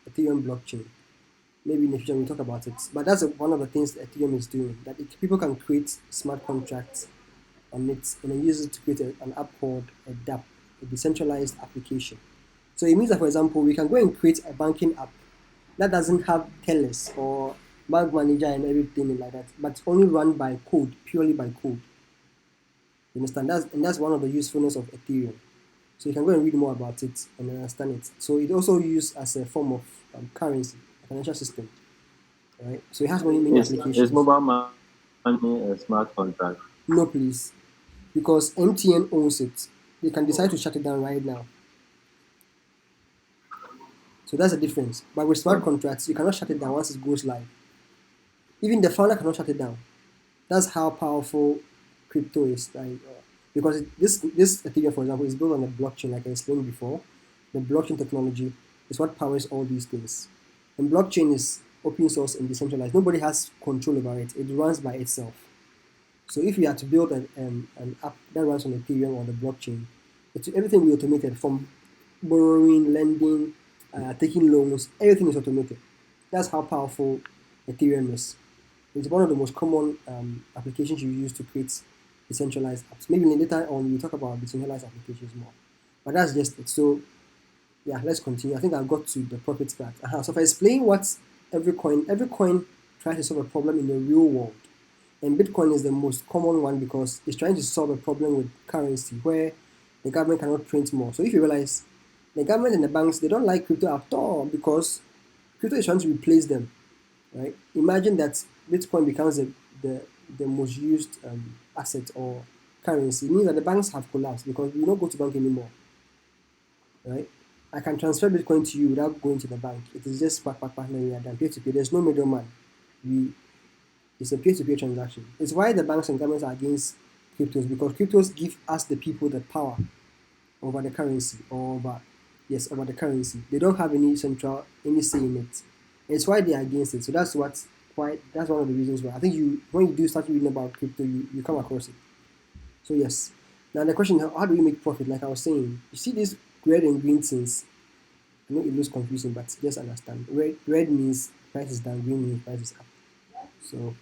Ethereum blockchain. Maybe in the future we'll talk about it. But that's one of the things that Ethereum is doing, that people can create smart contracts on it and then use it to create an app called a DApp, a decentralized application. So it means that, for example, we can go and create a banking app that doesn't have tellers or bank manager and everything like that, but it's only run by code, purely by code. You understand? That's one of the usefulness of Ethereum. So you can go and read more about it and understand it. So it also used as a form of currency, a financial system, right? So it has many applications. Is mobile money a smart contract? No, please, because MTN owns it. They can decide to shut it down right now. So that's the difference. But with smart contracts, you cannot shut it down once it goes live. Even the founder cannot shut it down. That's how powerful crypto is. Because this Ethereum, for example, is built on a blockchain, like I explained before. The blockchain technology is what powers all these things. And blockchain is open source and decentralized. Nobody has control over it. It runs by itself. So if you had to build an app that runs on Ethereum or the blockchain, everything will be automated, from borrowing, lending, taking loans. Everything is automated. That's how powerful Ethereum is. It's one of the most common applications you use to create decentralized apps. Maybe later on we'll talk about decentralized applications more. But that's just it. So yeah, let's continue. I think I got to the profit part. So if I explain what every coin tries to solve a problem in the real world. And Bitcoin is the most common one because it's trying to solve a problem with currency where the government cannot print more. So if you realize, the government and the banks, they don't like crypto at all because crypto is trying to replace them, right? Imagine that Bitcoin becomes the most used asset or currency. It means that the banks have collapsed because we don't go to bank anymore, right? I can transfer Bitcoin to you without going to the bank. It is just and we are done. Peer-to-peer. There's no middleman. It's a peer-to-peer transaction. It's why the banks and governments are against cryptos, because cryptos give us the people the power over the currency over the currency. They don't have any say in it. It's why they are against it. So that's one of the reasons why I think when you do start reading about crypto, you come across it. So yes, Now the question is, how do we make profit? Like I was saying, you see these red and green things. I know it looks confusing, but just understand. Red means price is down, green means price is up. So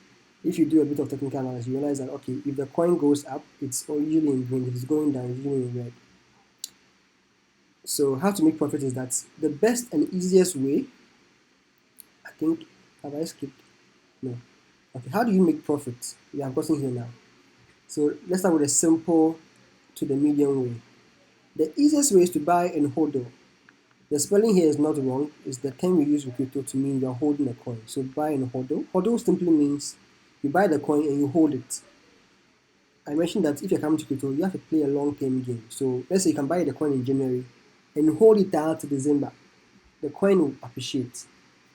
if you do a bit of technical analysis, you realize that okay, if the coin goes up, it's usually in green. If it's going down, it's usually in red. So how to make profit is that the best and easiest way. I think have I skipped? No. Okay, how do you make profit? We have gotten here now. So let's start with a simple to the medium way. The easiest way is to buy and hold. The spelling here is not wrong. It's the term we use with crypto to mean you're holding a coin. So buy and hold. Hold simply means you buy the coin and you hold it. I mentioned that if you're coming to crypto, you have to play a long-term game. So let's say you can buy the coin in January and hold it down to December. The coin will appreciate.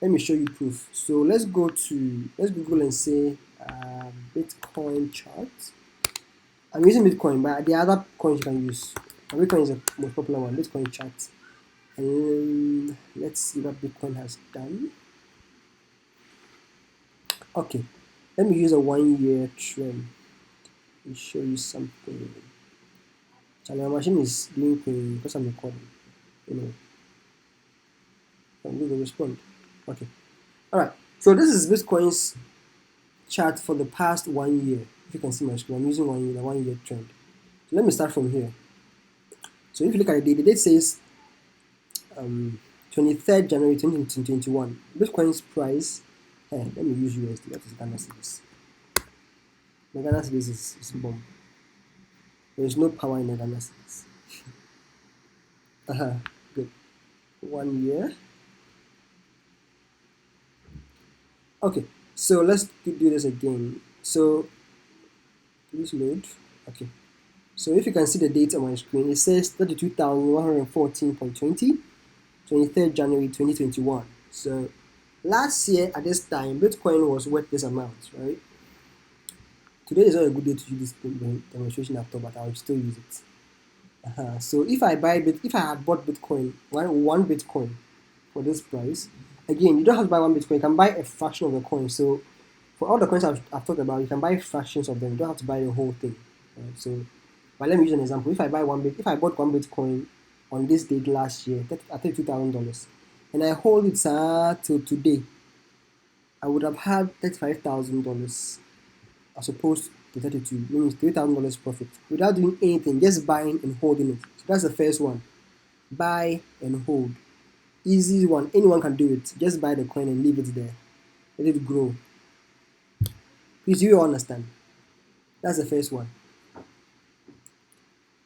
Let me show you proof. So let's Google and say Bitcoin chart. I'm using Bitcoin, but there are other coins you can use. Bitcoin is the most popular one. Bitcoin chart. And let's see what Bitcoin has done. Okay, let me use a 1 year trend. Let me show you something. So my machine is doing things because I'm recording. I'm going to respond. Okay. Alright. So this is Bitcoin's chart for the past 1 year. If you can see my screen, I'm using 1 year, the 1 year trend. So let me start from here. So if you look at the date says 23rd January 2021. Bitcoin's price. Let me use USD. That is Ghana cedis. The Ghana cedis is bomb. There is no power in the Ghana cedis. Good. 1 year. Okay, so let's do this again. So please load. Okay. So if you can see the date on my screen, it says 32,114.20, 23rd January 2021. So last year at this time, Bitcoin was worth this amount, right? Today is not a good day to use this demonstration after, but I'll still use it. So if I had bought Bitcoin, one Bitcoin for this price, again, you don't have to buy one Bitcoin, you can buy a fraction of the coin. So for all the coins I've talked about, you can buy fractions of them. You don't have to buy the whole thing. Right? So, but let me use an example. If I bought one Bitcoin on this date last year, at $32,000, and I hold it till today, I would have had $35,000 as opposed to 32, means $3,000 profit without doing anything, just buying and holding it. So that's the first one. Buy and hold. Easy one. Anyone can do it. Just buy the coin and leave it there. Let it grow. Please, you understand. That's the first one.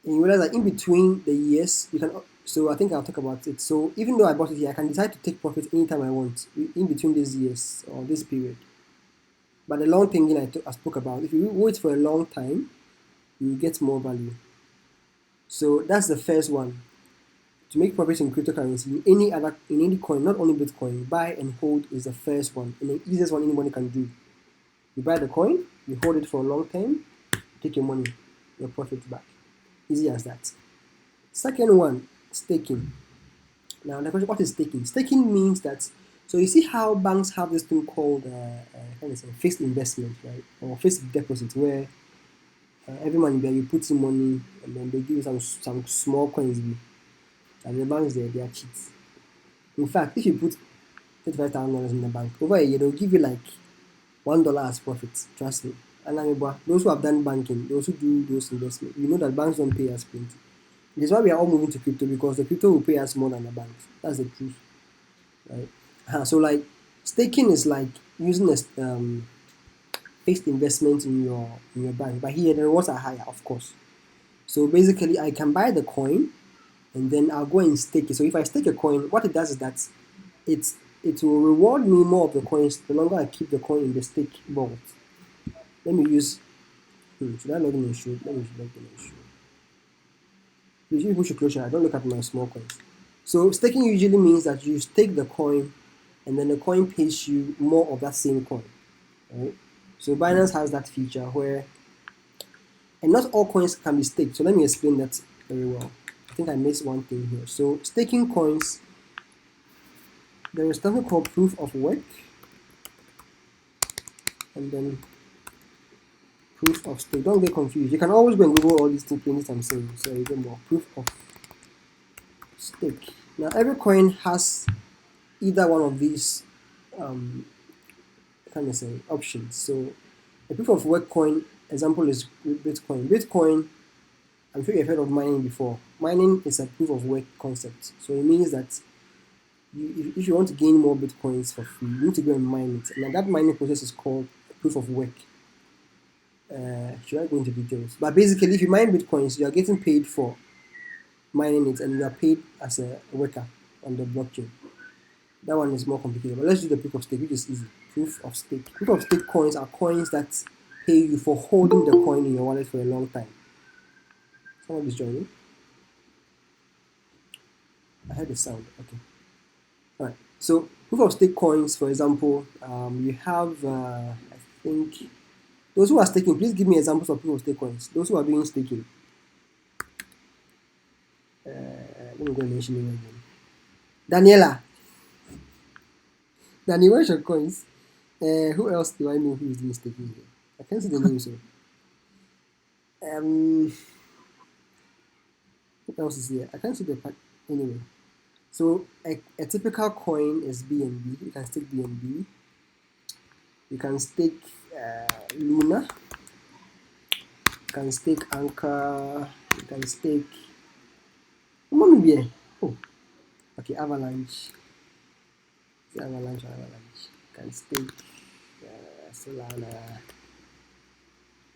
And you realize that in between the years, you can. So I think I'll talk about it. So even though I bought it here, I can decide to take profit anytime I want in between these years or this period. But the long thing I spoke about, if you wait for a long time, you get more value. So that's the first one. To make profits in cryptocurrency, in any coin, not only Bitcoin, buy and hold is the first one and the easiest one anybody can do. You buy the coin, you hold it for a long time, take your money, your profits back. Easy as that. Second one, staking. Now the question, what is staking? Staking means that, so you see how banks have this thing called fixed investment, right? Or fixed deposit, where every money there you put in money and then they give you some small coins. And the banks there, they are cheats. In fact, if you put $35,000 in the bank, over a year they'll give you like $1 as profit. Trust me. And those who have done banking, those who do those investments, you know that banks don't pay us plenty. This is why we are all moving to crypto, because the crypto will pay us more than the banks. That's the truth, right? So like staking is like using a fixed investment in your bank, but here the rewards are higher, of course. So basically, I can buy the coin, and then I'll go and stake it. So if I stake a coin, what it does is that it will reward me more of the coins the longer I keep the coin in the stake vault. Let me use. Should I log in and show? Let me log in and show. Please, you push it closer. I don't look at my small coins. So staking usually means that you stake the coin, and then the coin pays you more of that same coin. Right? So Binance has that feature where, and not all coins can be staked. So let me explain that very well. I think I missed one thing here. So staking coins, there is something called proof of work, and then Proof of stake. Don't get confused. You can always go and Google all these things I'm saying, so you get more. Proof of stake. Now, every coin has either one of these kind of say options. So, a proof of work coin example is Bitcoin. Bitcoin, I'm sure you've heard of mining before. Mining is a proof of work concept. So it means that if you want to gain more bitcoins for free, you need to go and mine it. And that mining process is called proof of work. Should I go into details? But basically, if you mine bitcoins, you are getting paid for mining it, and you are paid as a worker on the blockchain. That one is more complicated. But let's do the proof of stake, which is easy. Proof of stake. Proof of stake coins are coins that pay you for holding the coin in your wallet for a long time. Someone is joining. I heard the sound. Okay. All right. So proof of stake coins, for example, you have I think those who are staking. Please give me examples of proof of stake coins. Those who are doing staking. Let me go and mention it again. Daniela. Daniel, where's your coins? Who else do I know who is doing staking here? I can't see the name. So who else is here? I can't see the pack anyway. So a typical coin is BNB. You can stake BNB. You can stake Luna. You can stake Anchor. You can stake. Oh, okay, Avalanche. It's Avalanche. You can stake Solana.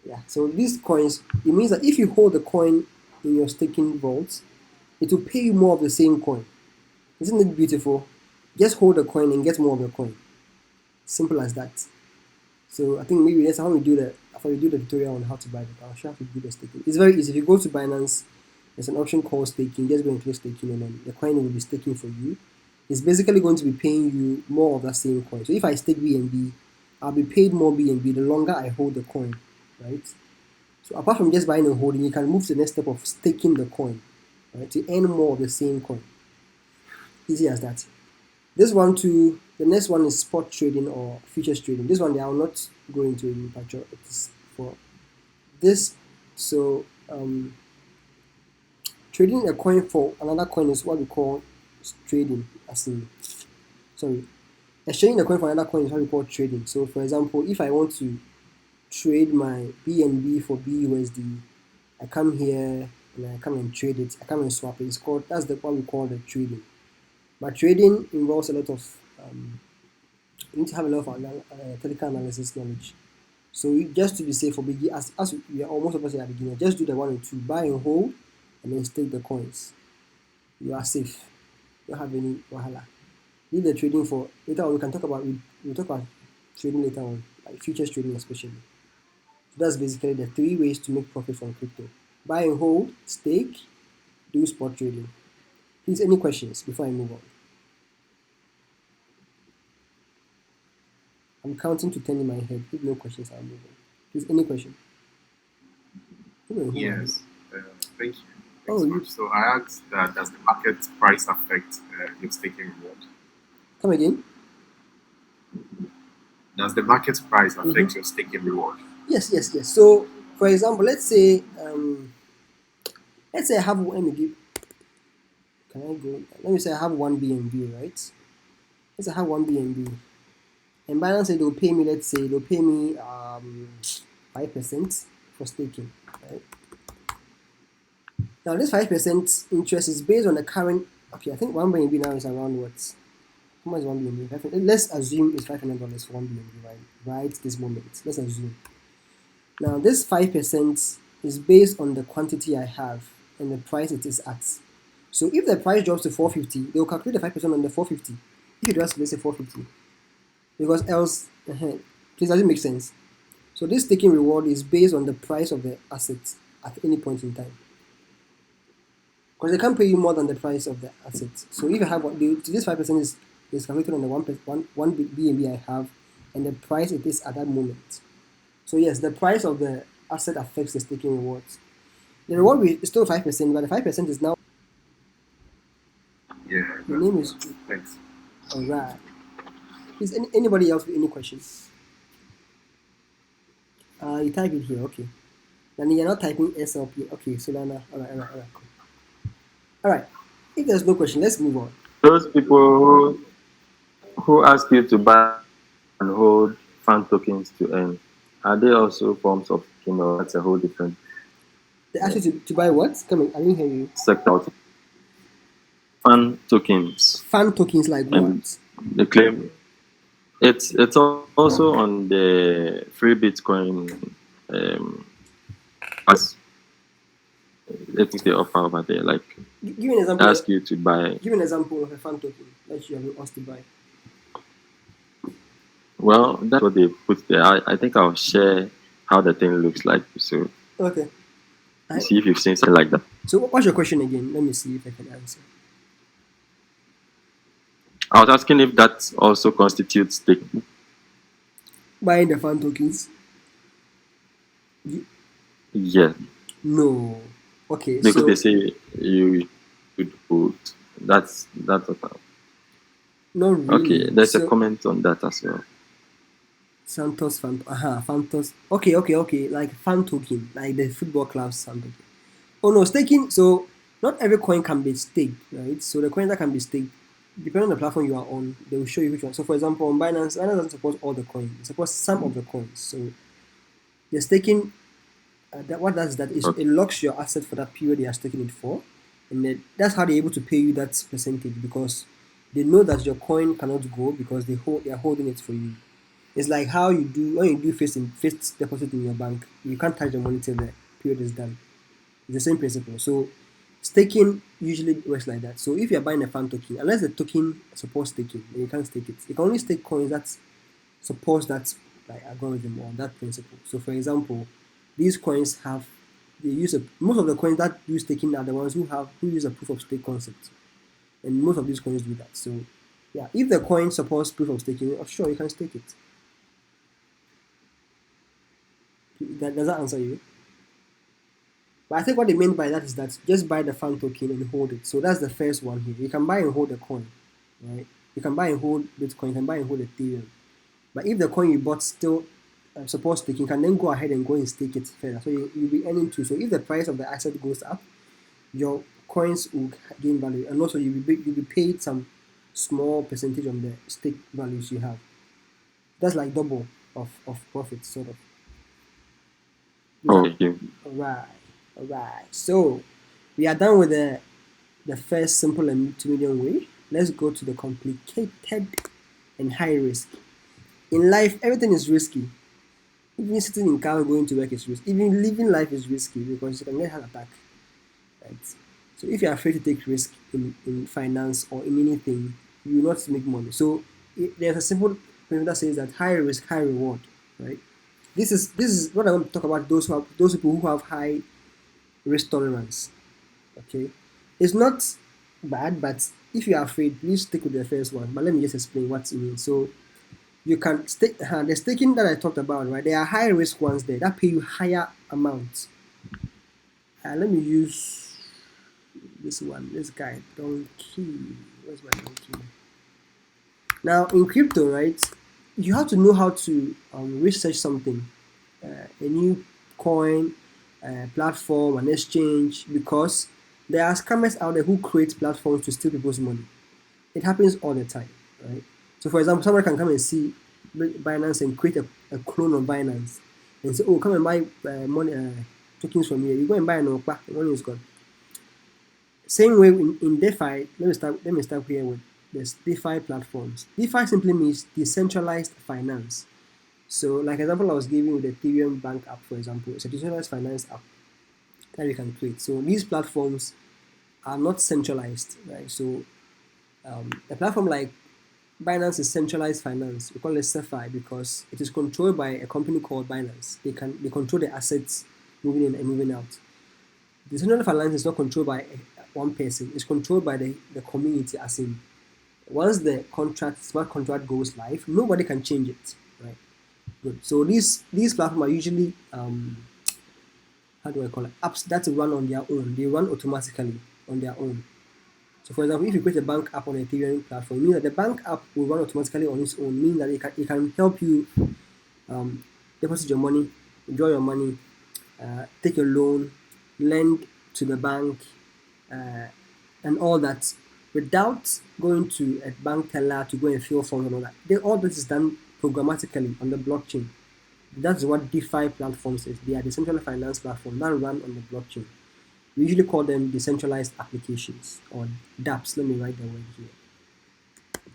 Yeah. So these coins, it means that if you hold the coin in your staking vault, it will pay you more of the same coin. Isn't it beautiful? Just hold the coin and get more of the coin. Simple as that. So I think maybe next time we do after we do the tutorial on how to buy it, I'll show how to do the staking. It's very easy. If you go to Binance, there's an option called staking. Just go and click staking, and then the coin will be staking for you. It's basically going to be paying you more of that same coin. So if I stake BNB, I'll be paid more BNB the longer I hold the coin, right? So apart from just buying and holding, you can move to the next step of staking the coin, right, to earn more of the same coin. Easy as that. This one too, the next one is spot trading or futures trading. This one I will not go into in particular. It's for this. So trading a coin for another coin is what we call trading. Exchanging a coin for another coin is what we call trading. So for example, if I want to trade my BNB for BUSD, I come here and I come and trade it. I come and swap it. That's what we call the trading. But trading involves a lot of you need to have a lot of technical analysis knowledge. So just to be safe for beginners, as we are almost of us are beginners, just do the 1 and 2, buy and hold, and then stake the coins. You are safe. You don't have any wahala. Leave the trading for later on. We can talk about we'll talk about trading later on, like futures trading especially. So that's basically the 3 ways to make profit from crypto: buy and hold, stake, do spot trading. Please, any questions before I move on? I'm counting to 10 in my head. If no questions, I'll move on. Please, any question? Yes, thank you. Oh, So much. So I asked that does the market price affect your staking reward? Come again? Does the market price affect your staking reward? Yes. So, for example, let's say I have, let me give, can I go? Let me say I have 1 BNB, right? Let's say I have 1 BNB. And Binance said they'll pay me, let's say they'll pay me 5% for staking, right? Now, this 5% interest is based on the current, okay, I think 1 BNB now is around what? How much is 1 BNB? Let's assume it's $500 for 1 BNB, right this moment. Let's assume. Now, this 5% is based on the quantity I have and the price it is at. So if the price drops to 450, they'll calculate the 5% on the 450. If it drops to, let's say, 450, because else, please, does it make sense? So this staking reward is based on the price of the asset at any point in time, because they can't pay you more than the price of the asset. So if you have this 5% is calculated on the one BNB I have and the price it is at that moment. So yes, the price of the asset affects the staking rewards. The reward is still 5%, but the 5% is now. Yeah. The name is. Thanks. Alright. Is anybody else with any questions? You type it here, okay. Then you're not typing SLP. Okay, Solana. All right, cool. All right. If there's no question, let's move on. Those people who ask you to buy and hold fan tokens to earn, are they also forms of or that's a whole different They asked you to buy what? Come on, I didn't hear you. sector? Fan tokens, Fan tokens like and what? they claim it's also on the free Bitcoin as things they offer over there. Like Give me an they example. ask you to buy. Give me an example of a fan token that you have been asked to buy. Well, that's what they put there. I think I'll share how the thing looks like. So Okay. see if you've seen something like that. So what's your question again? Let me see if I can answer. I was asking if that also constitutes staking. Buying the fan tokens? Yeah, No. Okay, because so they say you should hold. That's what. not really. Okay, there's a So comment on that as well. Santos fan. Fantos. Okay. Like fan token, like the football club's fan token. Oh no, staking. So not every coin can be staked, right? So the coins that can be staked, depending on the platform you are on, they will show you which one. So for example, on Binance doesn't support all the coins; it supports some of the coins. So the staking, what does that is Okay. it locks your asset for that period you are staking it for, and then that's how they're able to pay you that percentage because they know that your coin cannot go because they are holding it for you. It's like how you do when you do fixed deposit in your bank. You can't touch the money till the period is done. It's the same principle. So staking usually works like that. So if you're buying a fan token, unless the token supports staking, then you can't stake it. You can only stake coins that supports that like algorithm or that principle. So for example, these coins have they use most of the coins that use staking are the ones who use a proof of stake concept. And most of these coins do that. So yeah, if the coin supports proof of staking, sure you can stake it. Does that answer you? But I think what they mean by that is that just buy the fan token and hold it. So that's the first one here. You can buy and hold the coin, right? You can buy and hold Bitcoin, you can buy and hold Ethereum. But if the coin you bought still supports staking, you can then go ahead and go and stake it further. So you'll be earning too. So if the price of the asset goes up, your coins will gain value. And also you'll be paid some small percentage on the stake values you have. That's like double of profit, sort of. Okay. Alright. So we are done with the first simple and to medium way. Let's go to the complicated and high risk. In life, everything is risky. Even sitting in car going to work is risky. Even living life is risky because you can get heart attack. Right? So if you're afraid to take risk in finance or in anything, you will not make money. So there's a simple principle that says that high risk, high reward. Right? This is what I want to talk about. Those people who have high risk tolerance. Okay, it's not bad, but if you are afraid, please stick with the first one. But let me just explain what it means. So you can stake the staking that I talked about, right? There are high risk ones there that pay you higher amounts. Let me use this one. This guy, Donkey. Where's my Donkey? Now in crypto, right? You have to know how to research something, a new coin, platform, an exchange, because there are scammers out there who create platforms to steal people's money. It happens all the time, right? So, for example, someone can come and see Binance and create a clone of Binance and say, "Oh, come and buy money tokens from here." You go and buy an OPA, the money is gone. Same way in DeFi. Let me start here with this DeFi platforms. DeFi simply means decentralized finance. So, like example I was giving with the Ethereum bank app, for example, it's a decentralized finance app that you can create. So these platforms are not centralized, right? So a platform like Binance is centralized finance. We call it CeFi because it is controlled by a company called Binance. They control the assets moving in and moving out. The decentralized finance is not controlled by one person. It's controlled by the community. As in, once the smart contract goes live, nobody can change it, right? Good. So these platforms are usually how do I call it, apps that run on their own. They run automatically on their own. So for example, if you create a bank app on a Ethereum platform, it means that the bank app will run automatically on its own, meaning that it can help you deposit your money withdraw your money, take a loan, lend to the bank, and all that without going to a bank teller to go and fill forms and all that. All this is done programmatically on the blockchain. That's what DeFi platforms is. They are decentralized finance platforms that run on the blockchain. We usually call them decentralized applications or dApps. Let me write the word here.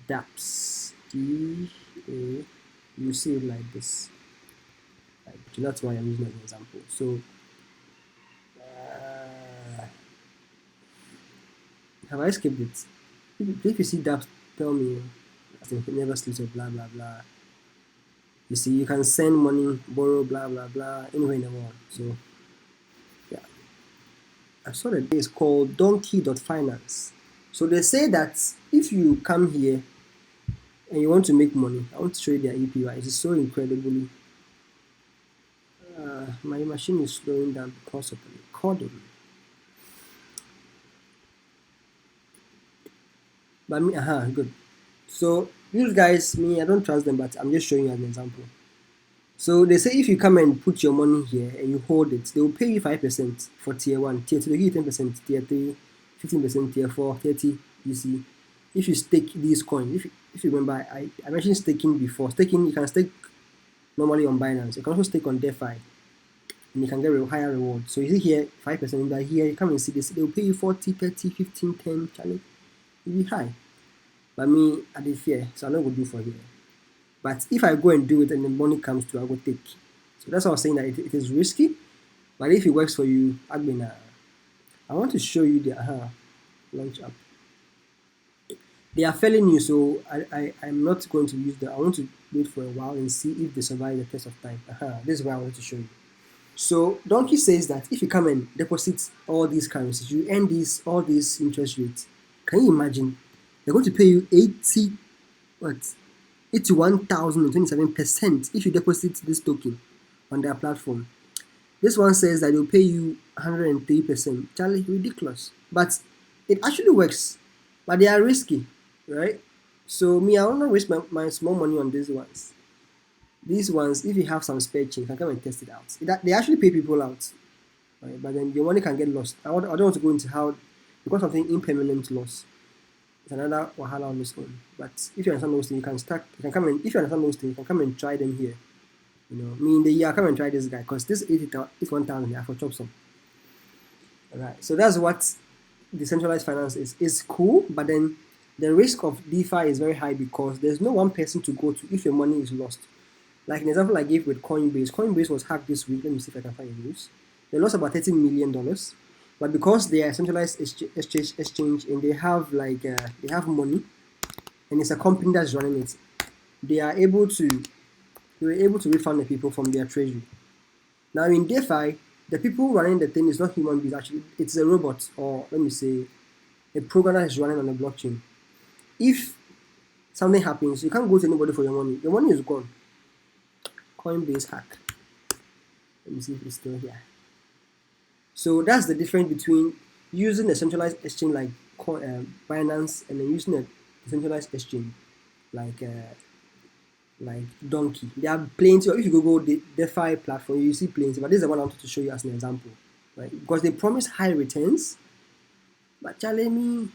dApps. D-A. You see it like this. That's why I'm using an example. So, have I skipped it? If you see dApps, tell me. I think it never sleeps or blah blah blah. You see, you can send money, borrow, blah blah blah, anywhere in the world. So, yeah. I saw that it's called donkey.finance. So they say that if you come here and you want to make money, I want to show you their API. It is so incredibly. My machine is slowing down because of the recording. But me, good. So these guys, I don't trust them, but I'm just showing you an example. So they say if you come and put your money here and you hold it, they will pay you 5% for tier 1, tier 2, they give you 10%, tier 3, 15%, tier 4, 30, you see. If you stake these coins, if you remember, I mentioned staking before. Staking, you can stake normally on Binance. You can also stake on DeFi, and you can get a higher reward. So you see here, 5%, but here you come and see this, they will pay you 40, 30, 15, 10, Charlie. It'll be high. But me, I did fear, so I'm not going to do for here. But if I go and do it and the money comes to, I will take. So that's why I was saying that it is risky. But if it works for you, I want to show you the launch app. They are fairly new, so I'm not going to use them. I want to wait for a while and see if they survive the test of time. This is what I want to show you. So Donkey says that if you come and deposit all these currencies, you earn all these interest rates. Can you imagine? They're going to pay you 81,027% if you deposit this token on their platform. This one says that they'll pay you 103%. Charlie, ridiculous. But it actually works. But they are risky, right? So I want to waste my small money on these ones. These ones, if you have some spare change, you can come and test it out. They actually pay people out, right? But then your money can get lost. I don't want to go into how, because of the impermanent loss. It's another wahala on this one. But if you understand those things, you can come and, if you understand those things, you can come and try them here. Me in the year, come and try this guy, because this 81,000 here for chop some. Alright, so that's what decentralized finance is. It's cool, but then the risk of DeFi is very high because there's no one person to go to if your money is lost. Like an example I gave with Coinbase. Coinbase was hacked this week. Let me see if I can find the news. They lost about $13 million. But because they are a centralized exchange and they have they have money, and it's a company that's running it, they were able to refund the people from their treasury. Now in DeFi, the people running the thing is not human beings. Actually, it's a robot, or let me say, a program that is running on the blockchain. If something happens, you can't go to anybody for your money. Your money is gone. Coinbase hack. Let me see if it's still here. So that's the difference between using a centralized exchange like Binance and then using a decentralized exchange like Donkey. There are plenty. If you Google the DeFi platform, you see plenty. But this is the one I wanted to show you as an example, right? Because they promise high returns, but Charlie,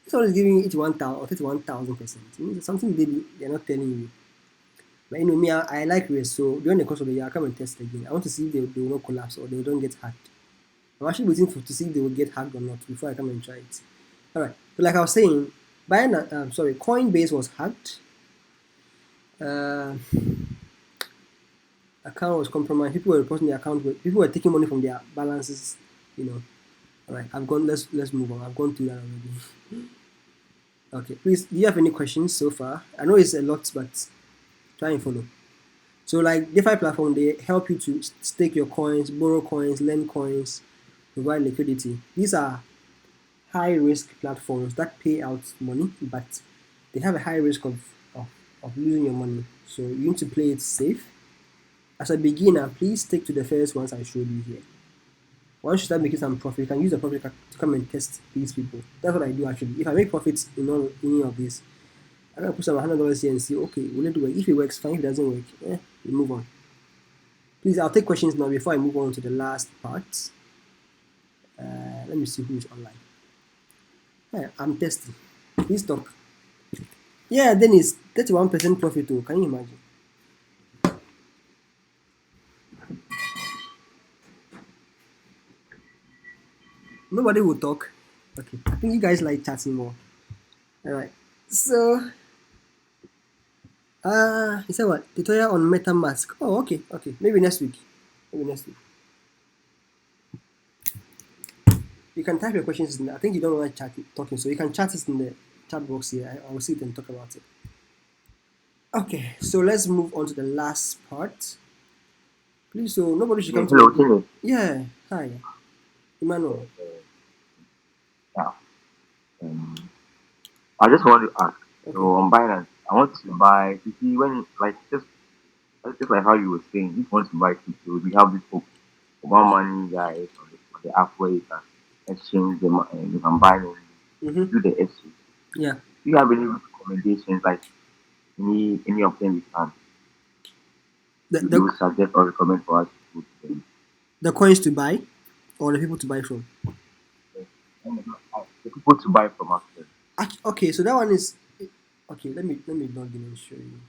it's always giving you 81,000 or 31,000%. Something they're not telling you. But me, I like risk. So during the course of the year, I come and test again. I want to see if they will not collapse or they don't get hacked. I'm actually waiting to see if they will get hacked or not before I come and try it. Alright, so like I was saying, Coinbase was hacked. Account was compromised. People were reporting their account. People were taking money from their balances. Alright, I've gone. Let's move on. I've gone through that already. Okay, please. Do you have any questions so far? I know it's a lot, but try and follow. So like DeFi platform, they help you to stake your coins, borrow coins, lend coins, provide liquidity. These are high risk platforms that pay out money, but they have a high risk of losing your money. So you need to play it safe. As a beginner, please stick to the first ones I showed you here. Once you start making some profit, you can use the profit to come and test these people. That's what I do actually. If I make profits in any of these, I can put some $100 here and see, okay, will it work? If it works, fine. If it doesn't work, we move on. Please, I'll take questions now before I move on to the last part. Let me see who is online. Yeah, I'm testing. Please talk. Yeah, then it's 31% profit too. Can you imagine? Nobody will talk. Okay, I think you guys like chatting more. All right. So, you said what? Tutorial on MetaMask. Oh, okay, okay. Maybe next week. Maybe next week. You can type your questions in there. I think you don't like talking, so you can chat it in the chat box here. I will see it and talk about it. Okay, so let's move on to the last part. Please, so nobody should come to Hello, me. Timmy. Yeah, hi, Emmanuel. Yeah. I just want to ask. Okay. So on Binance, I want to buy. You see, when like just like how you were saying, if you want to buy crypto, we have this mobile money guys on the app where you can exchange them and you can buy them, Mm-hmm. do the exchange. Yeah. Do you have any recommendations, like any of them you can you would suggest or recommend for us to put them? The coins to buy, or the people to buy from? The people to buy from us. Okay, so that one is okay. Let me log in and show you.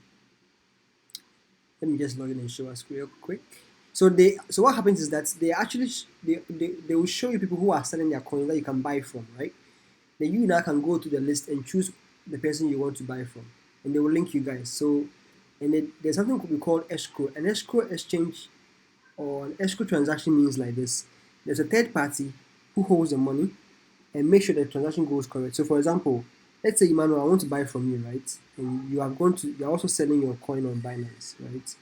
Let me just log in and show us real quick. So what happens is that they actually they will show you people who are selling their coins that you can buy from, right? Then you now can go to the list and choose the person you want to buy from, and they will link you guys. So, and then there's something we call escrow. An escrow exchange or an escrow transaction means like this: there's a third party who holds the money and make sure the transaction goes correct. So, for example, let's say Emmanuel, I want to buy from you, right? And you're also selling your coin on Binance, right?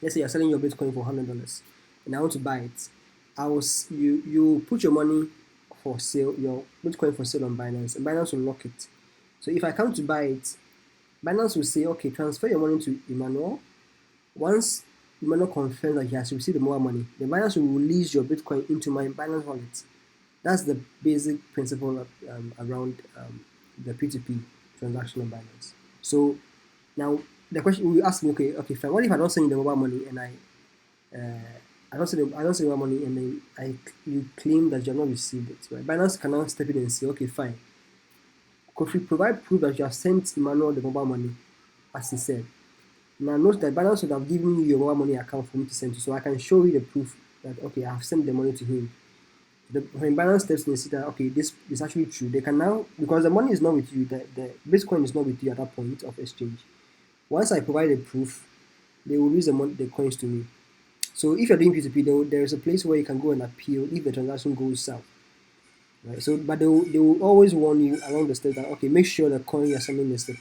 Let's say you're selling your Bitcoin for $100, and I want to buy it. You put your money for sale, your Bitcoin for sale on Binance, and Binance will lock it. So if I come to buy it, Binance will say, okay, transfer your money to Emmanuel. Once Emmanuel confirms that he has received the mobile money, the Binance will release your Bitcoin into my Binance wallet. That's the basic principle around the P2P transaction on Binance. So now the question will ask me, okay, fine. What if I don't send you the mobile money and I don't send the mobile money and then you claim that you have not received it? Right? Binance can now step in and say, okay, fine. Could you provide proof that you have sent Emmanuel the mobile money, as he said? Now note that Binance would have given you your mobile money account for me to send to, so I can show you the proof that okay, I have sent the money to him. When Binance steps in and see that okay, this is actually true, they can now, because the money is not with you, the Bitcoin is not with you at that point of exchange. Once I provide a proof, they will release the coins to me. So if you're doing P2P, there is a place where you can go and appeal if the transaction goes south. Right? So, but they will always warn you along the steps that okay, make sure the coin you're sending is the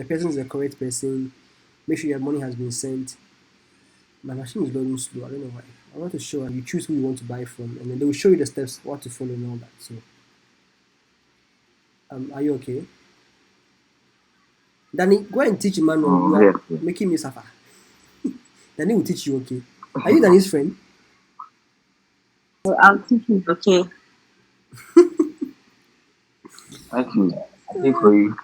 person is the correct person. Make sure your money has been sent. My machine is loading slow. I don't know why. I want to show you choose who you want to buy from, and then they will show you the steps what to follow and all that. So, are you okay? Danny, go and teach Emmanuel. You are making me suffer. Danny will teach you, okay? Are you Danny's friend? Well, I'll teach you, okay? Thank you. I think for you.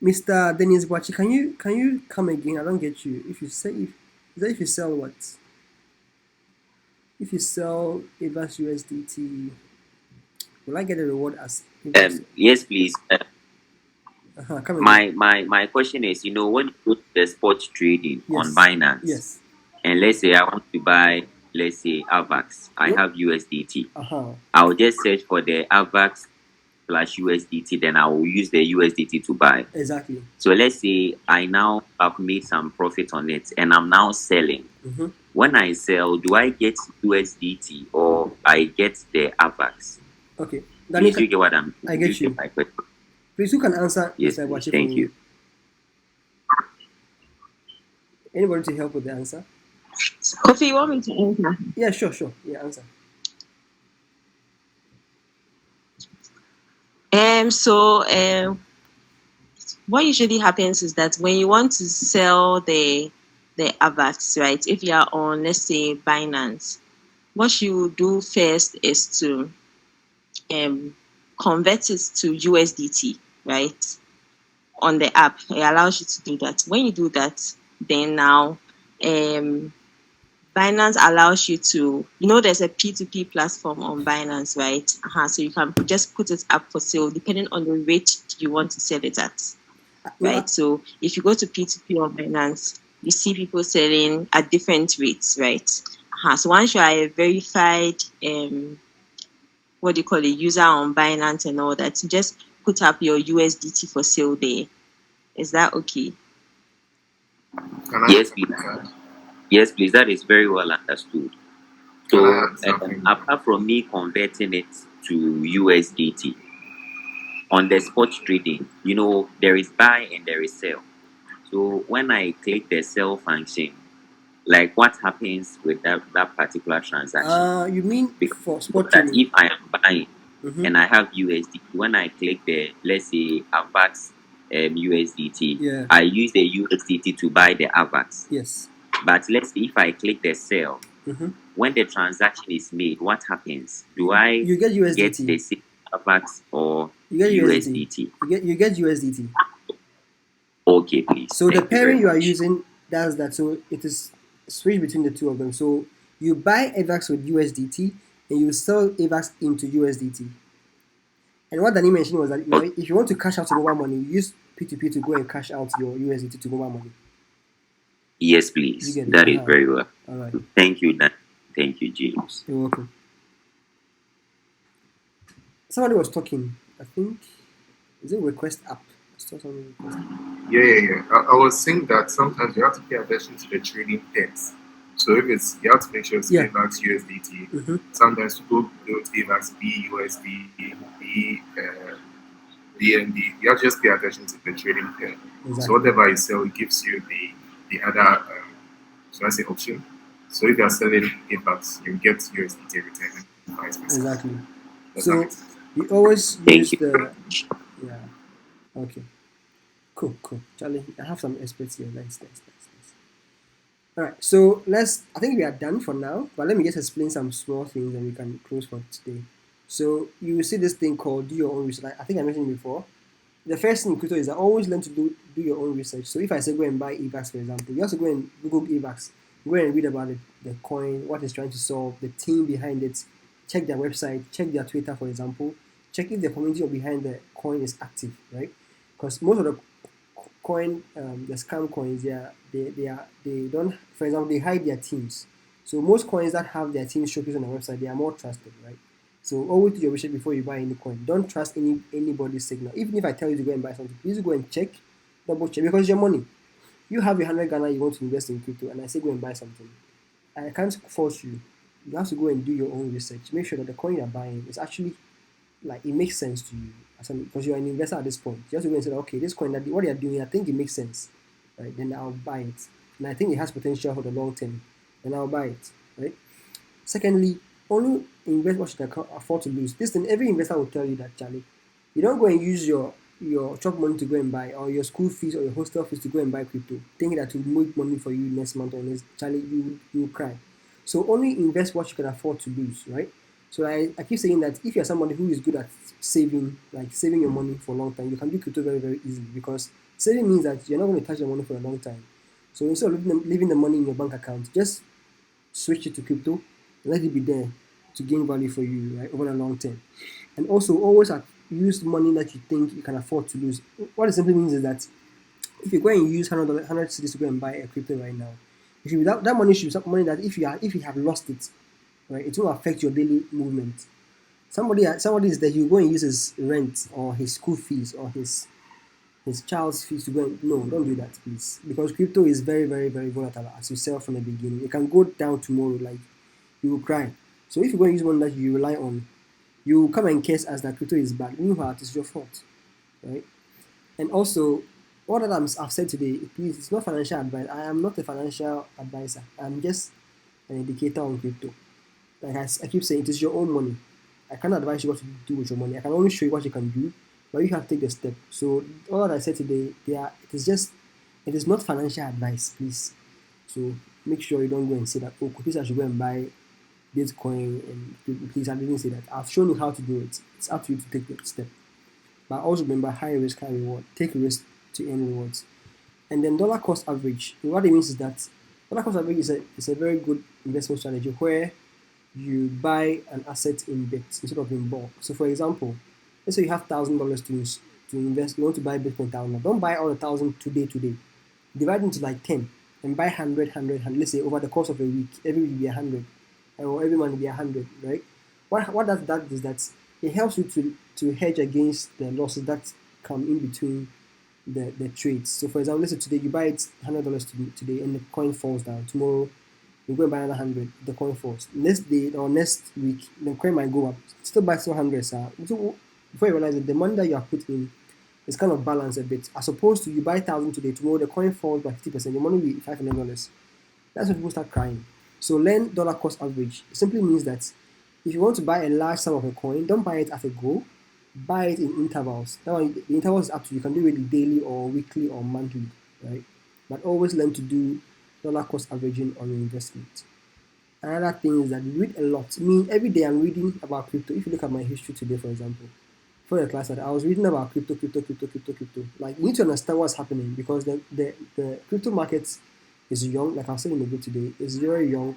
Mr. Dennis Wachi, can you come again? I don't get you. If you sell what? If you sell Advanced USDT, will I get a reward as? Yes, please. Come again. My question is, when you go to the spot trading Yes. on Binance, Yes. and let's say I want to buy, let's say AVAX, I Yep. have USDT. Uh-huh. I'll just search for the AVAX / USDT, then I will use the USDT to buy. Exactly. So let's say I now have made some profit on it and I'm now selling. Mm-hmm. When I sell, do I get USDT or I get the AVAX? Okay. Please, you get what I'm I get you. Please, who can answer yes, Mr. Wachi thank for you. me? Anybody to help with the answer? Kofi, you want me to answer? Yeah, sure. Yeah, answer. What usually happens is that when you want to sell the AVAX, right? If you are on, let's say, Binance, what you do first is to convert it to USDT, right? On the app, it allows you to do that. When you do that, then now Binance allows you to, there's a P2P platform on Binance, right? So you can just put it up for sale depending on the rate you want to sell it at, No, right? So if you go to P2P on Binance, you see people selling at different rates, right? So once you are a verified, what do you call it, user on Binance and all that, you just put up your USDT for sale there. Is that okay? Can I Yes, add? please. Yes, please. That is very well understood. Can I So, add something? apart from me converting it to USDT on the spot trading, there is buy and there is sell. So, when I click the sell function, like what happens with that particular transaction? you mean Because for you know spot that trading? if I am buying Mm-hmm. and I have USDT, when I click the, let's say, AVAX USDT, Yeah. I use the USDT to buy the AVAX. Yes. But let's say if I click the sell, Mm-hmm. when the transaction is made, what happens? Do I You get get USDT. the same AVAX or You get USDT. USDT? You get USDT. Okay, please. So the Thank you very pairing you are much. using does that. So it is switch between the two of them. So you buy AVAX with USDT and you sell AVAX into USDT. And what Danny mentioned was that Okay. if you want to cash out your mobile money, you use P2P to go and cash out your USDT to mobile money. Yes, You please. get it? That is very well. All right. Thank you, Dan. Thank you, James. You're welcome. Somebody was talking. I think is it request app? I saw something request app. Yeah. I was saying that sometimes you have to pay attention to the trading pairs. So if it's you have to make sure it's Yeah. AVAX USDT. Mm-hmm. Sometimes people build AVAX BUSD, B BNB. You have to just pay attention to the trading pair. Exactly. So whatever you sell, it gives you the other should I say option. So if you are selling AVAX, you get USDT return and vice versa. Exactly. Does that So make sense? you always Thank use you very the much. yeah. Okay. Cool. Charlie, I have some experts here. Nice. All right. So I think we are done for now. But let me just explain some small things and we can close for today. So you will see this thing called do your own research. I think I mentioned before. The first thing in crypto is that always learn to do your own research. So if I say go and buy AVAX, for example, you have to go and Google AVAX, go and read about the coin, what it's trying to solve, the team behind it, check their website, check their Twitter, for example, check if the community behind the coin is active, right? Because most of the coin, the scam coins, they don't, for example, they hide their teams. So most coins that have their teams showcased on the website, they are more trusted, right? So always do your research before you buy any coin. Don't trust anybody's signal. Even if I tell you to go and buy something, please go and check, double check because it's your money. You have your 100 Ghana you want to invest in crypto, and I say go and buy something. I can't force you. You have to go and do your own research. Make sure that the coin you're buying is actually like it makes sense to you because you're an investor at this point. You have to go and say, okay, this coin that what they're doing, I think it makes sense, right? Then I'll buy it, and I think it has potential for the long term, then I'll buy it, right? Secondly, only invest what you can afford to lose. This thing, every investor will tell you that, Charlie. You don't go and use your chop money to go and buy, or your school fees or your hostel fees to go and buy crypto, thinking that will make money for you next month or next. Charlie, you will cry. So only invest what you can afford to lose, right? So I keep saying that if you're somebody who is good at saving, like saving your money for a long time, you can do crypto very, very easily because saving means that you're not going to touch the money for a long time. So instead of leaving the money in your bank account, just switch it to crypto, let it be there to gain value for you right over the long term. And also always use money that you think you can afford to lose. What it simply means is that if you go and use $100 cities to go and buy a crypto right now, if you that money should be some money that if you have lost it, right, it will affect your daily movement. Somebody is that you go and use his rent or his school fees or his child's fees to go and no, don't do that, please. Because crypto is very, very, very volatile as you sell from the beginning. It can go down tomorrow, like you will cry. So if you go and use one that you rely on, you will come and curse as that crypto is bad. Meanwhile, it is your fault, right? And also, what that I've said today, please, it's not financial advice. I am not a financial advisor. I'm just an educator on crypto. Like I keep saying, it is your own money. I can't advise you what to do with your money. I can only show you what you can do, but you have to take the step. So all that I said today, it is not financial advice, please. So make sure you don't go and say that, oh, please I should go and buy Bitcoin and please I didn't say that. I've shown you how to do it. It's up to you to take the step. But also remember high risk, high reward. Take risk to earn rewards. And then dollar cost average. What it means is that dollar cost average is a very good investment strategy where you buy an asset in bits instead of in bulk. So for example, let's say you have $1,000 to invest. You want to buy Bitcoin thousand. Don't buy all the thousand today. Divide into like 10 and buy 100. Let's say over the course of a week, every week be 100, or every month be 100, right? What that is that it helps you to hedge against the losses that come in between the trades. So for example, let's say today you buy it $100 today and the coin falls down. Tomorrow you go and buy another 100, the coin falls. Next day or next week, the coin might go up. Still buy 100, sir. So before you realize that the money that you have put in is kind of balanced a bit. As opposed to you buy 1,000 today, tomorrow the coin falls by 50%, your money will be $500. That's when people start crying. So learn dollar cost average. It simply means that if you want to buy a large sum of a coin, don't buy it at a go. Buy it in intervals. Now the intervals is up to you. You can do it daily or weekly or monthly, right? But always learn to do dollar cost averaging on your investment. Another thing is that you read a lot. Me, every day I'm reading about crypto. If you look at my history today, for example, for the class that I was reading about crypto. Like you need to understand what's happening because the crypto market is young. Like I was saying in the book today, it's very young,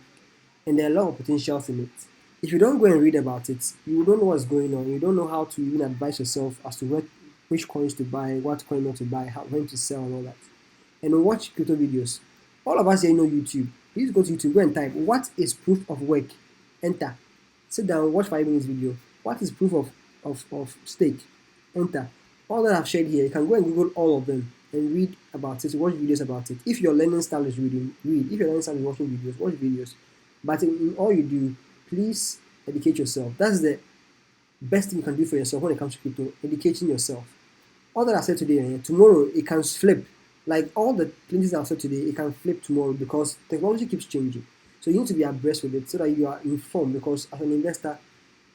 and there are a lot of potentials in it. If you don't go and read about it, you don't know what's going on. You don't know how to even advise yourself as to which coins to buy, what coin not to buy, how when to sell, and all that. And watch crypto videos. All of us here know YouTube. Please go to YouTube, go and type what is proof of work. Enter. Sit down, watch 5 minutes video. What is proof of stake? Enter. All that I've shared here, you can go and Google all of them and read about it, watch videos about it. If your learning style is reading, read. If your learning style is watching videos, watch videos. But in all you do, please educate yourself. That's the best thing you can do for yourself when it comes to crypto, educating yourself. All that I said today, tomorrow it can flip. Like all the things I said today, it can flip tomorrow because technology keeps changing. So you need to be abreast with it so that you are informed because as an investor,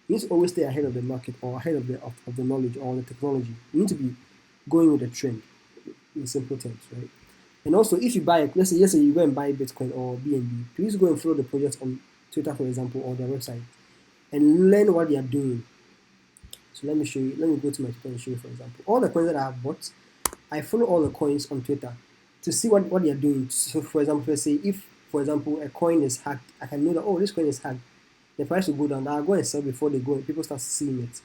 you need to always stay ahead of the market or ahead of the knowledge or the technology. You need to be going with the trend in simple terms, right? And also, if you buy, let's say you go and buy Bitcoin or BNB, please go and follow the project on Twitter, for example, or their website, and learn what they are doing. So let me show you. Let me go to my Twitter and show you, for example, all the coins that I have bought. I follow all the coins on Twitter to see what they are doing. So, for example, let's say if, for example, a coin is hacked, I can know that this coin is hacked. The price will go down. I'll go and sell before they go and people start seeing it.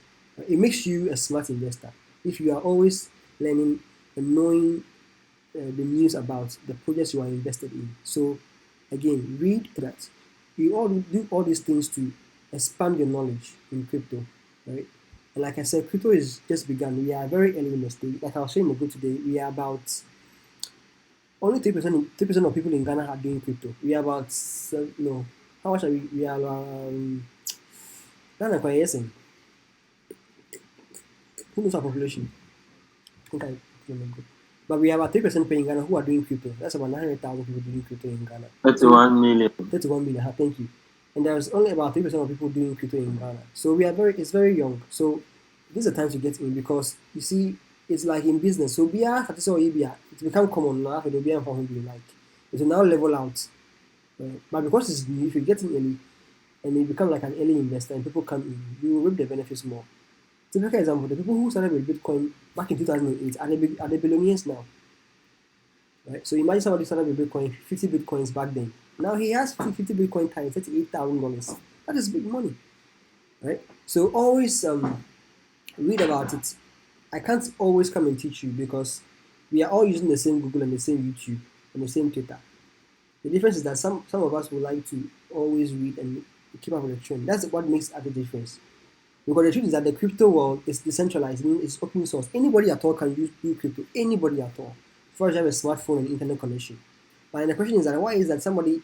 It makes you a smart investor if you are always learning and knowing the news about the projects you are invested in. So again, read that. You all do all these things to expand your knowledge in crypto, right? And like I said, crypto is just begun. We are very early in the stage. Like I was saying in the group today, we are about only 3% of people in Ghana are doing crypto. We are about no. How much are we? We are Ghana quite yes. Who knows our population? I think I remember. But we have about 3% in Ghana who are doing crypto. That's about 900,000 people doing crypto in Ghana. 31 million. 31 million. Thank you. And there's only about 3% of people doing crypto in Ghana. So it's very young. So this is the time to get in because you see, it's like in business. So it's become common now. Like it will now level out. But because it's new, if you get in early and you become like an early investor and people come in, you will reap the benefits more. Typical example: the people who started with Bitcoin back in 2008 are the billionaires now. Right? So imagine somebody started with Bitcoin, 50 Bitcoins back then. Now he has 50 Bitcoin times $38,000. That is big money, right? So always read about it. I can't always come and teach you because we are all using the same Google and the same YouTube and the same Twitter. The difference is that some of us would like to always read and keep up with the trend. That's what makes the difference. Because the truth is that the crypto world is decentralized, meaning it's open source. Anybody at all can do crypto. Anybody at all. For example, you have a smartphone and internet connection. But the question is that why is that somebody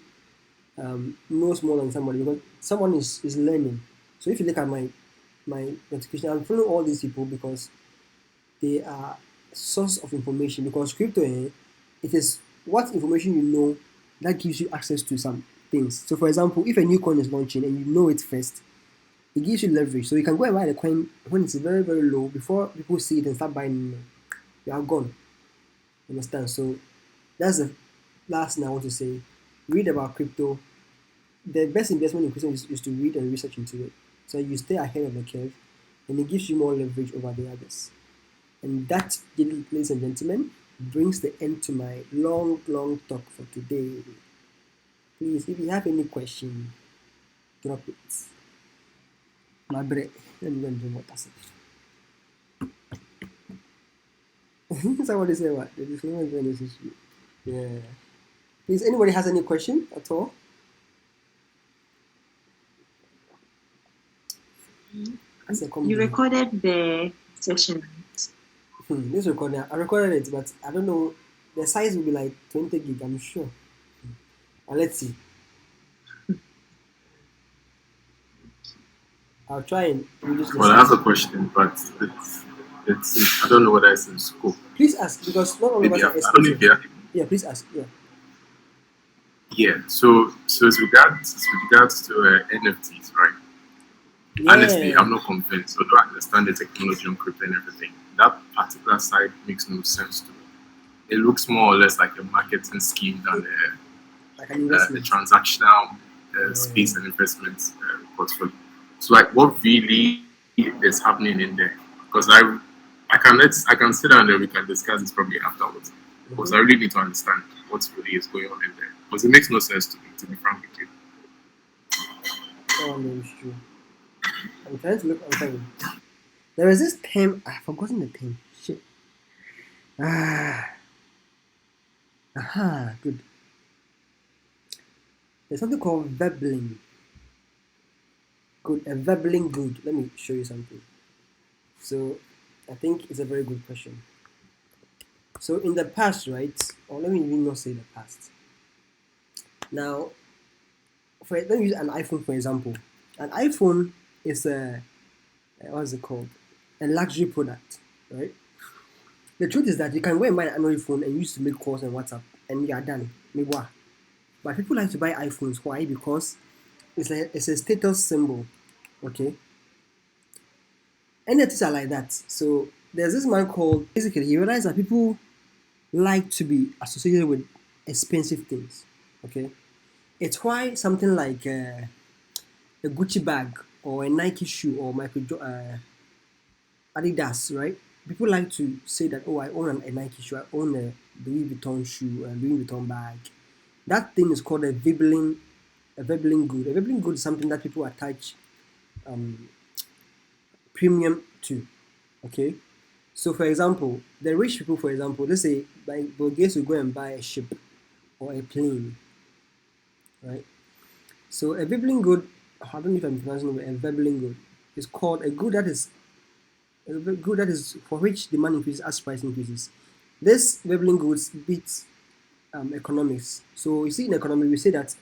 knows more than somebody? Because someone is learning. So if you look at my notification, I'm following all these people because they are source of information. Because crypto, it is what information you know that gives you access to some things. So for example, if a new coin is launching and you know it first, it gives you leverage. So you can go and buy the coin when it's very, very low before people see it and start buying it. You are gone. Understand? So that's the last thing I want to say. Read about crypto. The best investment in crypto is to read and research into it. So you stay ahead of the curve and it gives you more leverage over the others. And that, ladies and gentlemen, brings the end to my long talk for today. Please, if you have any question, drop it. My bread. Let me go and drink water. Somebody say what? The disclaimer is very necessary. Yeah. Please, anybody has any question at all? That's a You comedy. recorded the session. This recording, I recorded it, but I don't know. The size will be like 20 gig, I'm sure. And let's see. I'll try and reduce the Well, I have size. a question, but I don't know whether it's in scope. Please ask, because not all of us Maybe are I don't experts. know if you Yeah, please ask. Yeah. yeah. So it's with regards to NFTs, right? Honestly, Yeah. I'm not convinced. Although I understand the technology on crypto and everything, that particular side makes no sense to me. It looks more or less like a marketing scheme than Like an the investment. transactional Yeah. space and investment portfolio. So, like, what really is happening in there? Because I can sit down there. We can discuss this probably afterwards. Because Mm-hmm. I really need to understand what really is going on in there. Because it makes no sense to me, to be frank with you. Oh, no, it's true. I'm trying to look. I'm trying. There is this term. I've forgotten the term. Shit. Ah. Aha. Good. There's something called verbling. Good. A verbling good. Let me show you something. So, I think it's a very good question. So, in the past, right? Or let me even not say the past. Now, let me use an iPhone for example. An iPhone is what's it called? A luxury product, right? The truth is that you can go and buy an Android phone and use to make calls and WhatsApp, and you are done. Maybe what? But people like to buy iPhones. Why? Because it's a status symbol. Okay, NFTs are like that. So there's this man called. Basically, he realized that people like to be associated with expensive things. Okay, it's why something like a Gucci bag or a Nike shoe or Adidas, right? People like to say that, oh, I own a Nike shoe, I own a Louis Vuitton shoe, a Louis Vuitton bag. That thing is called a Vebling good. A Vebling good is something that people attach um, premium to. Okay, so for example, the rich people, for example, let's say Bill Gates will go and buy a ship or a plane, right? So a Vebling good, I don't know if I'm pronouncing it, a Vebling good is called a good that is for which demand increases as price increases. This Vebling goods beats economics. So you see in economy we say that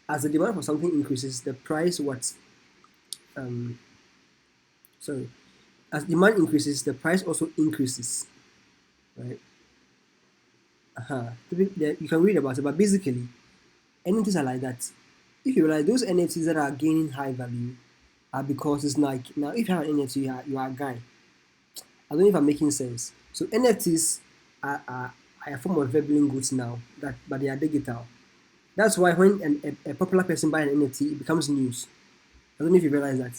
as the demand for something increases, the price um sorry as demand increases, the price also increases, right? You can read about it, but basically NFTs are like that. If you realize those NFTs that are gaining high value are because it's like now if you have an NFT, you are a guy. I don't know if I'm making sense. So NFTs are a form of verbal goods now, but they are digital. That's why when a popular person buys an NFT, it becomes news. I don't know if you realize that.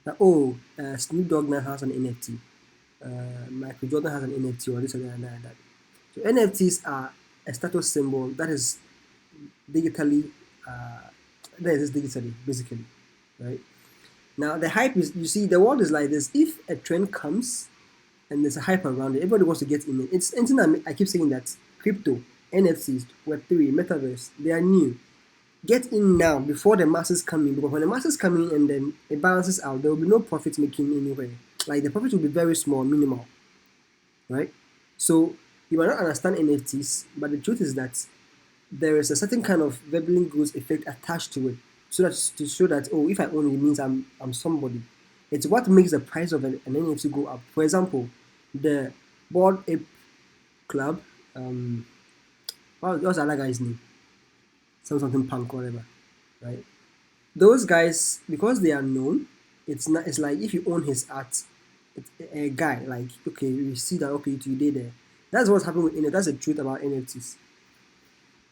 That oh, Snoop Dogg now has an NFT. Michael Jordan has an NFT or this or that and that. And that. So NFTs are a status symbol that is digitally uh, that is digitally basically, right? Now the hype is you see the world is like this. If a trend comes and there's a hype around it. Everybody wants to get in it. It's anything I keep saying that crypto, NFTs, Web3, Metaverse, they are new. Get in now before the masses come in because when the masses come in and then it balances out, there will be no profit making anywhere. Like the profit will be very small, minimal, right? So you might not understand NFTs, but the truth is that there is a certain kind of verbally goods effect attached to it, so that to show that oh, if I own it, it means I'm somebody. It's what makes the price of an NFT go up. For example, the Board Ape Club, what's the other guy's name? Something punk, whatever, right? Those guys, because they are known, it's not. It's like if you own his art, it's a guy like okay, you see that okay, you did there. That's what's happening with NFT. That's the truth about NFTs.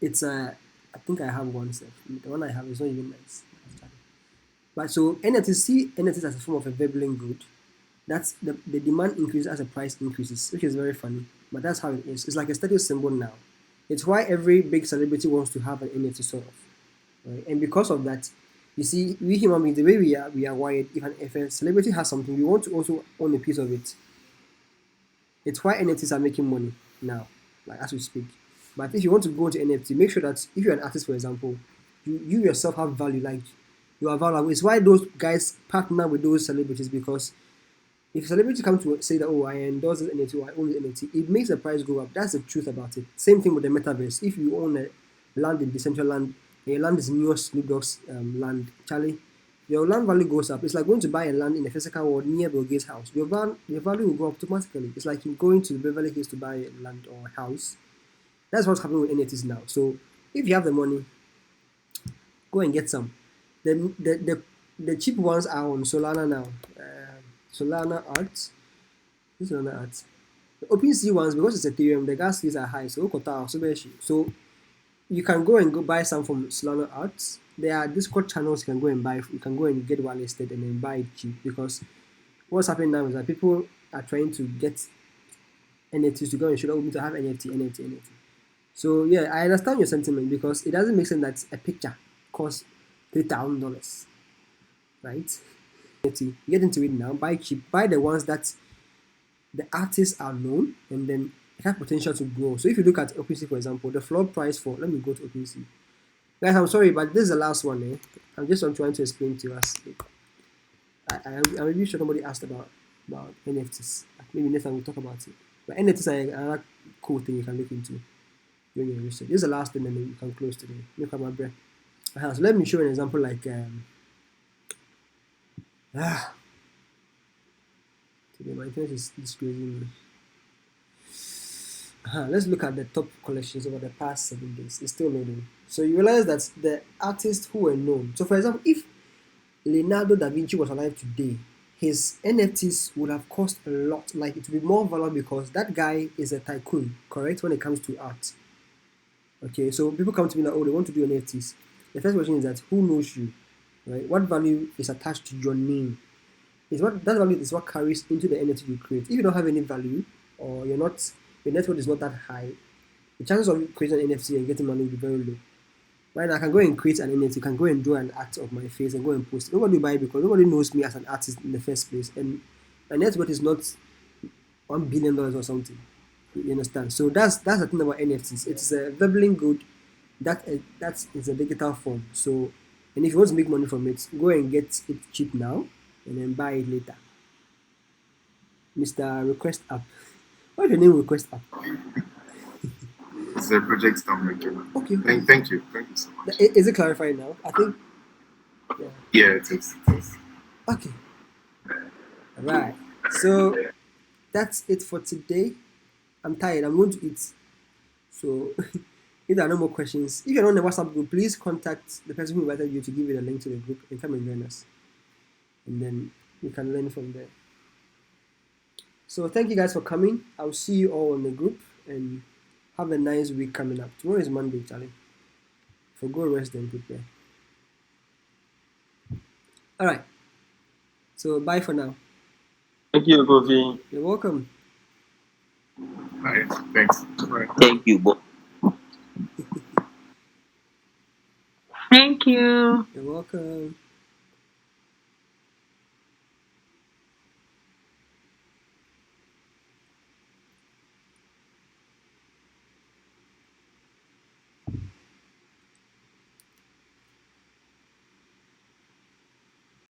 It's I think I have one set. The one I have is not even nice. But so NFTs see NFTs as a form of a verbal good. That's the demand increases as the price increases, which is very funny. but that's how it is. It's like a status symbol now. It's why every big celebrity wants to have an NFT sort of, right? And because of that, you see, we human beings, the way we are wired. If a celebrity has something, we want to also own a piece of it. It's why NFTs are making money now, like as we speak. But if you want to go to NFT, make sure that if you're an artist, for example, you yourself have value, like you are valuable. It's why those guys partner with those celebrities, because if a celebrity comes to say that, oh, I endorse this NFT or I own the NFT, it makes the price go up. That's the truth about it. Same thing with the metaverse. If you own a land in Decentraland, and your land is near Snoop Dogg's land, Charlie, your land value goes up. It's like going to buy a land in a physical world near Bill Gates' house. Your value will go up automatically. It's like you going to Beverly Hills to buy a land or a house. That's what's happening with NFTs now. So if you have the money, go and get some. The cheap ones are on Solana now. Solana Art. This is Solana Art. The OpenSea ones, because it's Ethereum, the gas fees are high. So you can go buy some from Solana Arts. There are Discord channels you can go and buy. You can go and get one listed and then buy it cheap, because what's happening now is that people are trying to get NFTs to go and show that we need to have NFT. So yeah, I understand your sentiment, because it doesn't make sense that a picture costs $3,000, right? NFT, get into it now. Buy cheap. Buy the ones that the artists are known, and then it has potential to grow. So if you look at OpenSea, for example, the floor price for, let me go to OpenSea. Guys, I'm sorry, but this is the last one. I'm trying to explain to us. I'm really sure nobody asked about NFTs. Maybe next time we'll talk about it. But NFTs are another cool thing you can look into during your research. This is the last thing, and then you can close today. Look at my breath. So let me show an example like today my internet is disgracing me. Let's look at the top collections over the past 7 days. It's still loading. So you realize that the artists who were known. So for example, if Leonardo da Vinci was alive today, his NFTs would have cost a lot. Like it would be more valuable, because that guy is a tycoon, correct, when it comes to art. Okay, so people come to me like, oh, they want to do NFTs. The first question is that who knows you, right? What value is attached to your name? Is what that value is what carries into the NFT you create. If you don't have any value, or your net worth is not that high, the chances of you creating an NFT and getting money will be very low. Right now, I can go and create an NFT, can go and do an art of my face and go and post it. Nobody will buy it, because nobody knows me as an artist in the first place, and my net worth is not $1 billion or something. You understand? So that's the thing about NFTs. It's a bubbling good that is a digital form. So, and if you want to make money from it, go and get it cheap now and then buy it later. Mr. Request App. What's your name, Request App? It's a project I'm making. Okay. Thank you so much. Is it clarified now? I think. Yeah, it is. Okay. All right. So that's it for today. I'm tired. I'm going to eat. So if there are no more questions, if you're not in the WhatsApp group, please contact the person who invited you to give you the link to the group and come and join us. And then you can learn from there. So thank you guys for coming. I'll see you all in the group, and have a nice week coming up. Tomorrow is Monday, Charlie. So go rest and prepare. All right. So bye for now. Thank you, Kofi. You're welcome. All right, thanks. Bye. Thank you, Bob. Thank you. You're welcome.